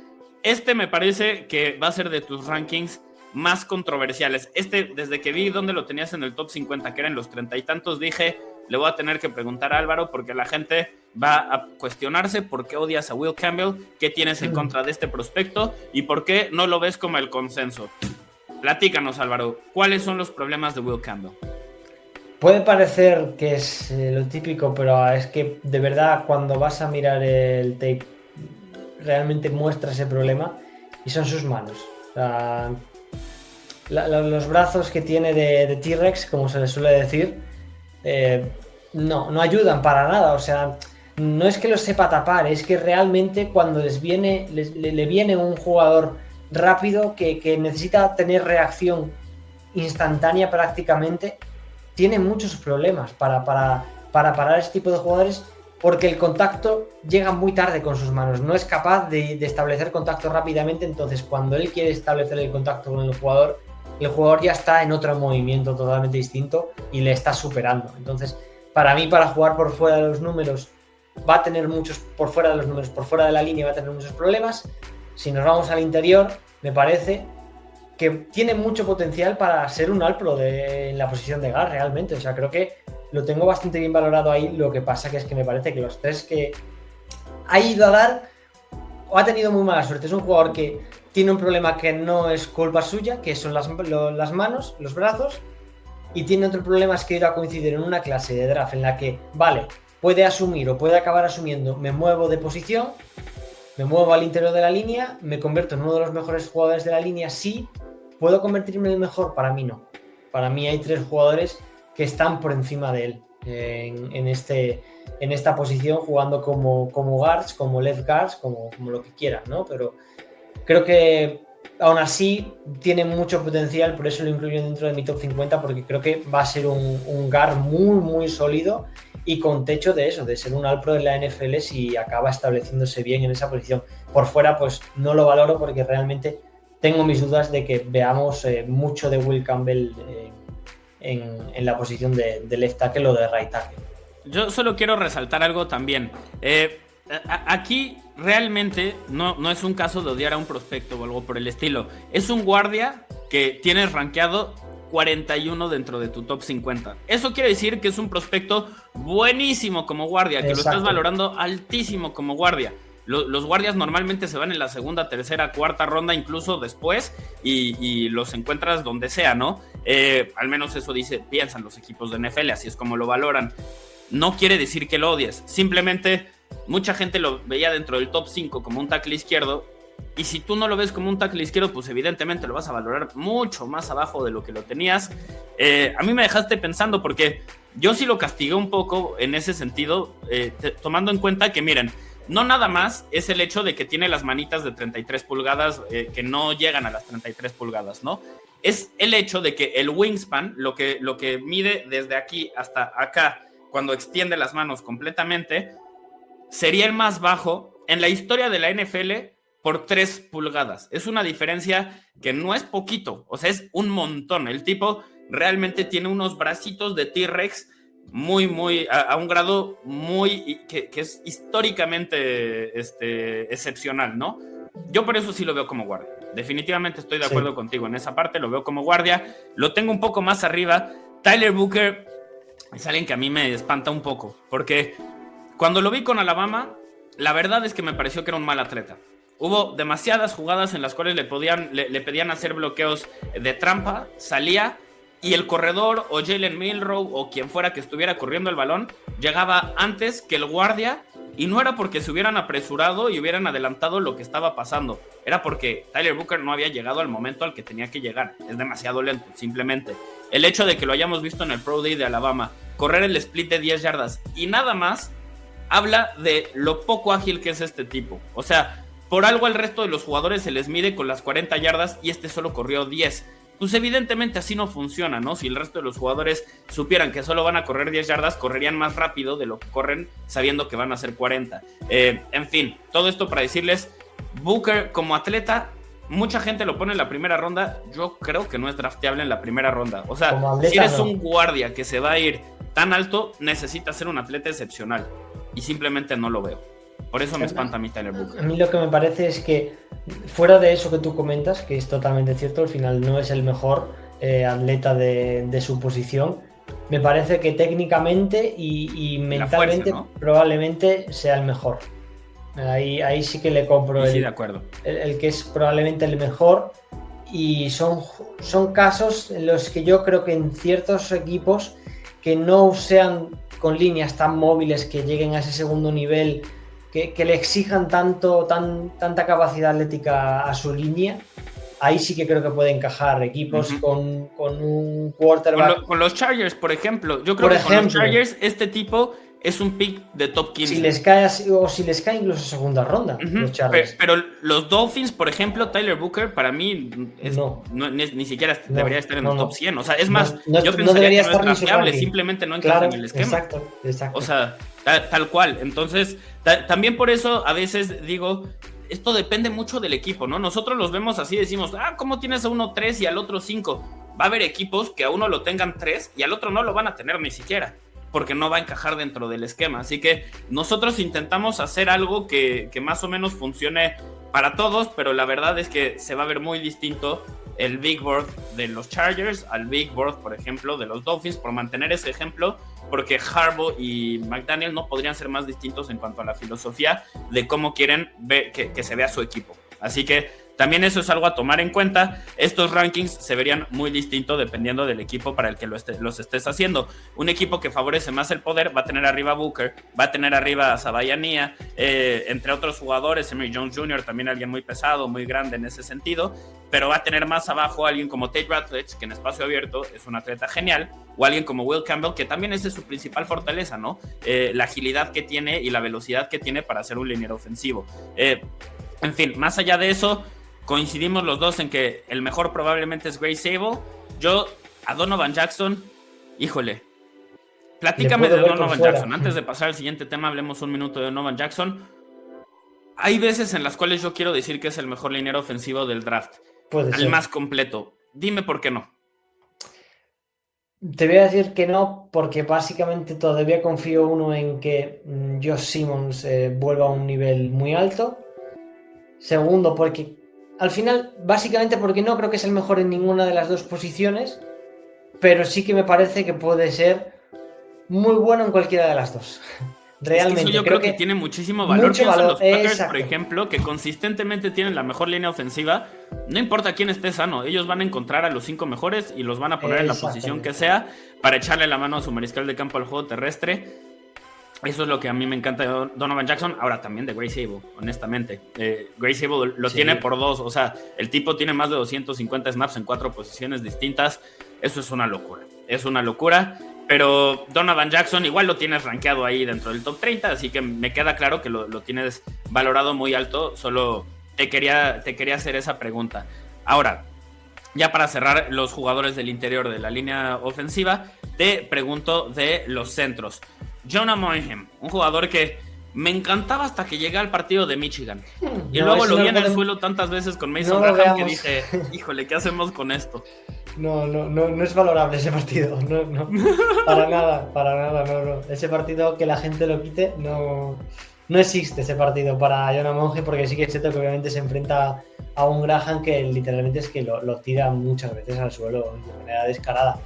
Este me parece que va a ser de tus rankings más controversiales. Desde que vi dónde lo tenías en el top 50, que eran los 30 y tantos, dije, le voy a tener que preguntar a Álvaro, porque la gente va a cuestionarse por qué odias a Will Campbell, qué tienes en contra de este prospecto y por qué no lo ves como el consenso. Platícanos, Álvaro, ¿cuáles son los problemas de Will Campbell? Puede parecer que es lo típico, pero es que de verdad cuando vas a mirar el tape realmente muestra ese problema y son sus manos. O sea, los brazos que tiene de T-Rex, como se le suele decir, no ayudan para nada. O sea, no es que los sepa tapar, es que realmente cuando le viene un jugador rápido que necesita tener reacción instantánea prácticamente, tiene muchos problemas para parar ese tipo de jugadores, porque el contacto llega muy tarde con sus manos, no es capaz de establecer contacto rápidamente. Entonces cuando él quiere establecer el contacto con el jugador ya está en otro movimiento totalmente distinto y le está superando. Entonces para mí, para jugar por fuera de los números, va a tener muchos, por fuera de los números, por fuera de la línea va a tener muchos problemas. Si nos vamos al interior, me parece que tiene mucho potencial para ser un All-Pro en la posición de guard realmente. O sea, creo que lo tengo bastante bien valorado ahí. Lo que pasa que es que me parece que los tres que ha ido a dar o ha tenido muy mala suerte. Es un jugador que tiene un problema que no es culpa suya, que son las manos, los brazos, y tiene otro problema, es que iba a coincidir en una clase de draft en la que, vale, puede asumir o puede acabar asumiendo, me muevo de posición, me muevo al interior de la línea, me convierto en uno de los mejores jugadores de la línea. Sí, ¿puedo convertirme en el mejor? Para mí no. Para mí hay 3 jugadores que están por encima de él en esta posición, jugando como guards, como left guards, como lo que quieran, ¿no? Pero creo que aún así tiene mucho potencial, por eso lo incluyo dentro de mi top 50, porque creo que va a ser un guard muy, muy sólido y con techo de eso, de ser un All-Pro de la NFL si acaba estableciéndose bien en esa posición. Por fuera, pues no lo valoro, porque realmente tengo mis dudas de que veamos mucho de Will Campbell en la posición de left tackle o de right tackle. Yo solo quiero resaltar algo también. Aquí realmente no es un caso de odiar a un prospecto o algo por el estilo. Es un guardia que tienes rankeado 41 dentro de tu top 50. Eso quiere decir que es un prospecto buenísimo como guardia, que Exacto. Lo estás valorando altísimo como guardia. Los guardias normalmente se van en la segunda, tercera, cuarta ronda, incluso después, y los encuentras donde sea, ¿no? Al menos eso piensan los equipos de NFL, así es como lo valoran. No quiere decir que lo odies, simplemente mucha gente lo veía dentro del top 5 como un tackle izquierdo, y si tú no lo ves como un tackle izquierdo, pues evidentemente lo vas a valorar mucho más abajo de lo que lo tenías. A mí me dejaste pensando, porque yo sí lo castigué un poco en ese sentido, tomando en cuenta que, miren, no nada más es el hecho de que tiene las manitas de 33 pulgadas que no llegan a las 33 pulgadas, ¿no? Es el hecho de que el wingspan, lo que mide desde aquí hasta acá, cuando extiende las manos completamente, sería el más bajo en la historia de la NFL por 3 pulgadas. Es una diferencia que no es poquito, o sea, es un montón. El tipo realmente tiene unos bracitos de T-Rex a un grado muy, que es históricamente excepcional, ¿no? Yo por eso sí lo veo como guardia. Definitivamente estoy de acuerdo contigo en esa parte, lo veo como guardia. Lo tengo un poco más arriba. Tyler Booker es alguien que a mí me espanta un poco, porque cuando lo vi con Alabama, la verdad es que me pareció que era un mal atleta. Hubo demasiadas jugadas en las cuales le pedían hacer bloqueos de trampa, salía y el corredor o Jalen Milroe o quien fuera que estuviera corriendo el balón llegaba antes que el guardia, y no era porque se hubieran apresurado y hubieran adelantado lo que estaba pasando, era porque Tyler Booker no había llegado al momento al que tenía que llegar. Es demasiado lento, simplemente. El hecho de que lo hayamos visto en el Pro Day de Alabama correr el split de 10 yardas y nada más habla de lo poco ágil que es este tipo. O sea, por algo al resto de los jugadores se les mide con las 40 yardas y este solo corrió 10. Pues evidentemente así no funciona, ¿no? Si el resto de los jugadores supieran que solo van a correr 10 yardas, correrían más rápido de lo que corren sabiendo que van a hacer 40. En fin, todo esto para decirles, Booker como atleta, mucha gente lo pone en la primera ronda. Yo creo que no es drafteable en la primera ronda. O sea, atleta, si eres un guardia que se va a ir tan alto, necesitas ser un atleta excepcional. Y simplemente no lo veo. Por eso me espanta a mí Tyler Booker. A mí lo que me parece es que, fuera de eso que tú comentas, que es totalmente cierto, al final no es el mejor atleta de su posición, me parece que técnicamente y mentalmente fuerza, ¿no? Probablemente sea el mejor. Ahí sí que le compro sí, de acuerdo. El que es probablemente el mejor, y son casos en los que yo creo que en ciertos equipos que no sean con líneas tan móviles que lleguen a ese segundo nivel, que le exijan tanta capacidad atlética a su línea, ahí sí que creo que puede encajar equipos con un quarterback. Con los Chargers, por ejemplo. Yo creo que con los Chargers este tipo es un pick de top 15. Si les cae incluso segunda ronda, los Chargers. Pero los Dolphins, por ejemplo, Tyler Booker, para mí ni siquiera debería estar en el top 100. O sea, es más, yo pensaría que no es drafteable, simplemente no encaja en el esquema. Exacto. O sea, tal cual. Entonces, también por eso a veces digo, esto depende mucho del equipo, ¿no? Nosotros los vemos así, decimos, ¿cómo tienes a uno 3 y al otro 5? Va a haber equipos que a uno lo tengan 3 y al otro no lo van a tener ni siquiera, porque no va a encajar dentro del esquema. Así que nosotros intentamos hacer algo que más o menos funcione para todos, pero la verdad es que se va a ver muy distinto el Big Board de los Chargers al Big Board, por ejemplo, de los Dolphins, por mantener ese ejemplo, porque Harbaugh y McDaniel no podrían ser más distintos en cuanto a la filosofía de cómo quieren ver que se vea su equipo. Así que también eso es algo a tomar en cuenta. Estos rankings se verían muy distintos dependiendo del equipo para el que los estés haciendo. Un equipo que favorece más el poder va a tener arriba a Booker, va a tener arriba a Sabayania, entre otros jugadores, Emory Jones Jr., también alguien muy pesado, muy grande en ese sentido, pero va a tener más abajo a alguien como Tate Ratledge, que en espacio abierto es un atleta genial, o alguien como Will Campbell, que también esa es su principal fortaleza, ¿no? La agilidad que tiene y la velocidad que tiene para ser un liniero ofensivo. En fin, más allá de eso, coincidimos los dos en que el mejor probablemente es Grey Sable. Yo a Donovan Jackson, híjole, platícame de Donovan Jackson. Antes de pasar al siguiente tema, hablemos un minuto de Donovan Jackson. Hay veces en las cuales yo quiero decir que es el mejor liniero ofensivo del draft, el más completo. Dime por qué no. Te voy a decir que no, porque básicamente todavía confío en que Josh Simmons vuelva a un nivel muy alto. Segundo, porque al final, básicamente porque no creo que es el mejor en ninguna de las dos posiciones, pero sí que me parece que puede ser muy bueno en cualquiera de las dos. Realmente. Es que eso yo creo que tiene muchísimo valor. Pienso en los Packers, por ejemplo, que consistentemente tienen la mejor línea ofensiva. No importa quién esté sano, ellos van a encontrar a los 5 mejores y los van a poner en la posición que sea para echarle la mano a su mariscal de campo al juego terrestre. Eso es lo que a mí me encanta de Donovan Jackson. Ahora también de Grey Sable, honestamente. Grey Sable lo tiene por 2. O sea, el tipo tiene más de 250 snaps en 4 posiciones distintas. Eso es una locura. Es una locura. Pero Donovan Jackson igual lo tienes rankeado ahí dentro del top 30. Así que me queda claro que lo tienes valorado muy alto. Solo te quería hacer esa pregunta. Ahora, ya para cerrar los jugadores del interior de la línea ofensiva, te pregunto de los centros. Jonah Moynihan, un jugador que Me encantaba hasta que llegué al partido de Michigan. Y No, luego eso lo no vi lo en el podemos- suelo tantas veces con Mason no lo Graham que veamos. dije, híjole, ¿qué hacemos con esto? No es valorable ese partido, no, para nada, no. Ese partido que la gente lo quite, no existe ese partido para Jonah Monge, porque sí que es cierto que obviamente se enfrenta a un Graham que literalmente es que lo tira muchas veces al suelo de manera descarada.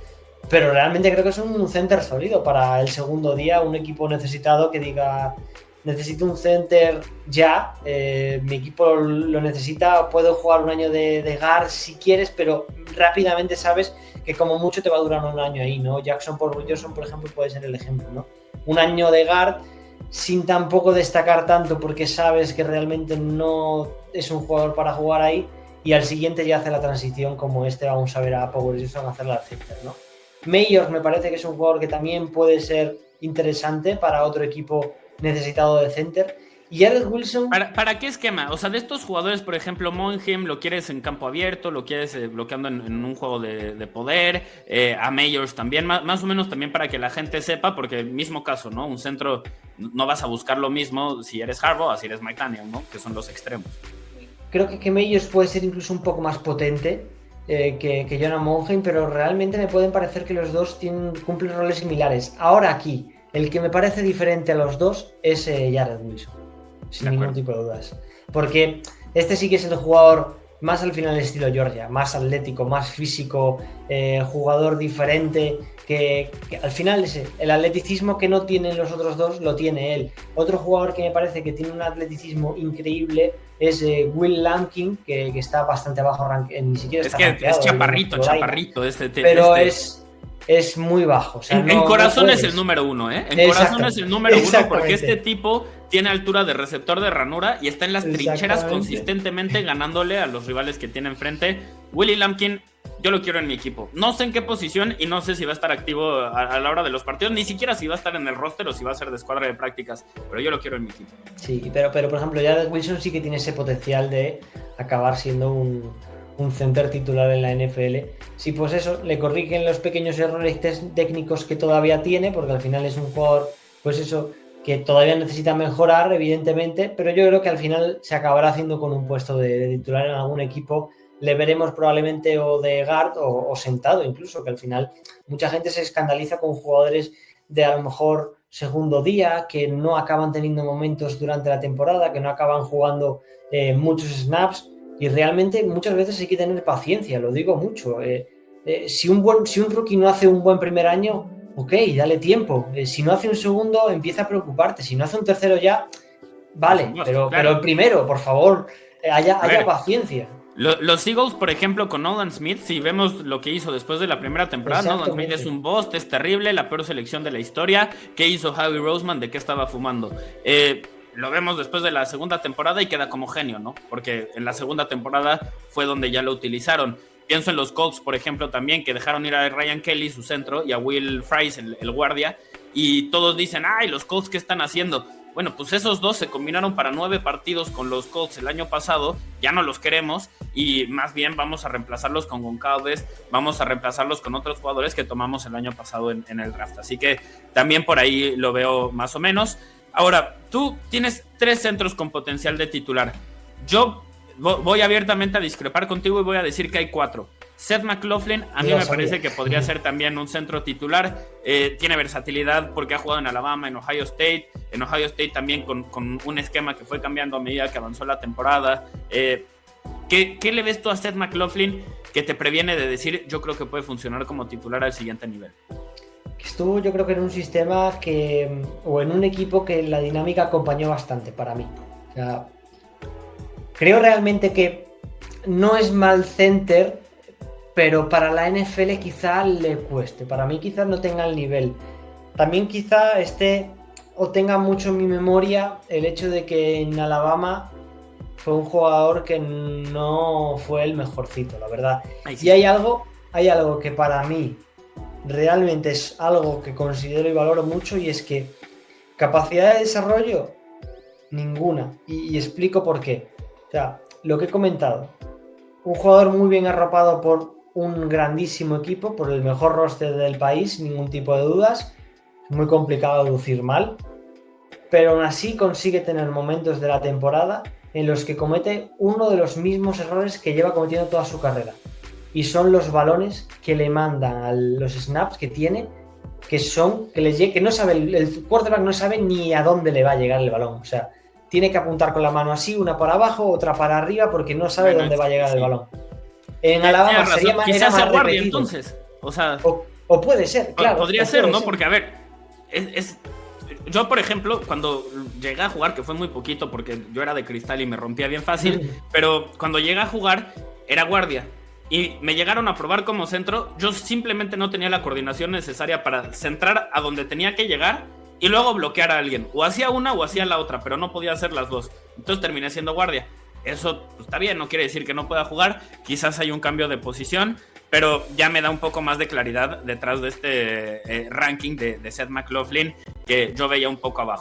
Pero realmente creo que es un center sólido para el segundo día, un equipo necesitado que diga, necesito un center ya, mi equipo lo necesita, puedo jugar un año de guard si quieres, pero rápidamente sabes que como mucho te va a durar un año ahí, ¿no? Jackson Paul Williamson, por ejemplo, puede ser el ejemplo, ¿no? Un año de guard sin tampoco destacar tanto porque sabes que realmente no es un jugador para jugar ahí y al siguiente ya hace la transición como vamos a ver a Paul Williamson hacerla al center, ¿no? Mayors me parece que es un jugador que también puede ser interesante para otro equipo necesitado de center. Y Jared Wilson... ¿Para qué esquema? O sea, de estos jugadores, por ejemplo, Monheim, lo quieres en campo abierto, lo quieres bloqueando en un juego de poder, a Mayors también, más o menos también para que la gente sepa, porque el mismo caso, ¿no? Un centro, no vas a buscar lo mismo si eres Harbaugh o si eres McDaniel, ¿no? Que son los extremos. Creo que Mayors puede ser incluso un poco más potente que Jonah Monheim, pero realmente me pueden parecer que los dos cumplen roles similares. Ahora aquí, el que me parece diferente a los dos es Jared Wilson, sin ningún tipo de dudas. Porque este sí que es el jugador más al final estilo Georgia, más atlético, más físico, jugador diferente, que al final el atleticismo que no tienen los otros dos lo tiene él. Otro jugador que me parece que tiene un atleticismo increíble es Will Lampkin, que está bastante abajo, ni siquiera está rankeado, es chaparrito pero es muy bajo. O sea, en corazón es el número uno, ¿eh? En corazón es el número uno porque este tipo tiene altura de receptor de ranura y está en las trincheras consistentemente ganándole a los rivales que tiene enfrente. Willie Lampkin, yo lo quiero en mi equipo. No sé en qué posición y no sé si va a estar activo a la hora de los partidos, ni siquiera si va a estar en el roster o si va a ser de escuadra de prácticas, pero yo lo quiero en mi equipo. Sí, pero por ejemplo, Jared Wilson sí que tiene ese potencial de acabar siendo un center titular en la NFL. Sí, pues eso, le corrigen los pequeños errores técnicos que todavía tiene, porque al final es un jugador, pues eso, que todavía necesita mejorar, evidentemente, pero yo creo que al final se acabará haciendo con un puesto de titular en algún equipo. Le veremos probablemente o de guard o sentado incluso, que al final mucha gente se escandaliza con jugadores de a lo mejor segundo día, que no acaban teniendo momentos durante la temporada, que no acaban jugando muchos snaps, y realmente muchas veces hay que tener paciencia, lo digo mucho. Si un rookie no hace un buen primer año, ok, dale tiempo. Si no hace un segundo, empieza a preocuparte. Si no hace un tercero ya, vale, pero el primero, por favor, haya paciencia. Los Eagles, por ejemplo, con Nolan Smith, si vemos lo que hizo después de la primera temporada, Nolan Smith es un bust, es terrible, la peor selección de la historia. ¿Qué hizo Howie Roseman? ¿De qué estaba fumando? Lo vemos después de la segunda temporada y queda como genio, ¿no? Porque en la segunda temporada fue donde ya lo utilizaron. Pienso en los Colts, por ejemplo, también, que dejaron ir a Ryan Kelly, su centro, y a Will Fries, el guardia, y todos dicen, ¡ay, los Colts qué están haciendo! Bueno, pues esos dos se combinaron para 9 partidos con los Colts el año pasado, ya no los queremos y más bien vamos a reemplazarlos con Goncalves, vamos a reemplazarlos con otros jugadores que tomamos el año pasado en el draft. Así que también por ahí lo veo más o menos. Ahora, tú tienes 3 centros con potencial de titular. Yo voy abiertamente a discrepar contigo y voy a decir que hay 4. Seth McLaughlin, a mí me parece que podría ser también un centro titular. Tiene versatilidad porque ha jugado en Alabama, en Ohio State. En Ohio State también con un esquema que fue cambiando a medida que avanzó la temporada. ¿Qué le ves tú a Seth McLaughlin que te previene de decir yo creo que puede funcionar como titular al siguiente nivel? Estuvo yo creo que en un sistema o en un equipo que la dinámica acompañó bastante para mí. O sea, creo realmente que no es mal center, pero para la NFL quizá le cueste. Para mí quizás no tenga el nivel. También quizá tenga mucho en mi memoria el hecho de que en Alabama fue un jugador que no fue el mejorcito, la verdad. Sí. Y hay algo que para mí realmente es algo que considero y valoro mucho, y es que capacidad de desarrollo, ninguna. Y explico por qué. O sea, lo que he comentado. Un jugador muy bien arropado por un grandísimo equipo, por el mejor roster del país, ningún tipo de dudas. Es muy complicado lucir mal. pero aún así consigue tener momentos de la temporada en los que comete uno de los mismos errores que lleva cometiendo toda su carrera. Y son los balones que le mandan a los snaps que tiene, que no sabe, el quarterback no sabe ni a dónde le va a llegar el balón. O sea, tiene que apuntar con la mano así, una para abajo, otra para arriba, porque no sabe dónde va a llegar el balón. En Alabama sería quizás sea guardia repetido. Entonces. O sea, o puede ser, claro. Podría ser, ¿no? Porque, a ver, yo, por ejemplo, cuando llegué a jugar, que fue muy poquito porque yo era de cristal y me rompía bien fácil, pero cuando llegué a jugar era guardia y me llegaron a probar como centro, yo simplemente no tenía la coordinación necesaria para centrar a donde tenía que llegar y luego bloquear a alguien. O hacía una o hacía la otra, pero no podía hacer las dos. Entonces terminé siendo guardia. Eso pues, está bien, no quiere decir que no pueda jugar. Quizás hay un cambio de posición, pero ya me da un poco más de claridad detrás de este ranking de Seth McLaughlin, que yo veía un poco abajo.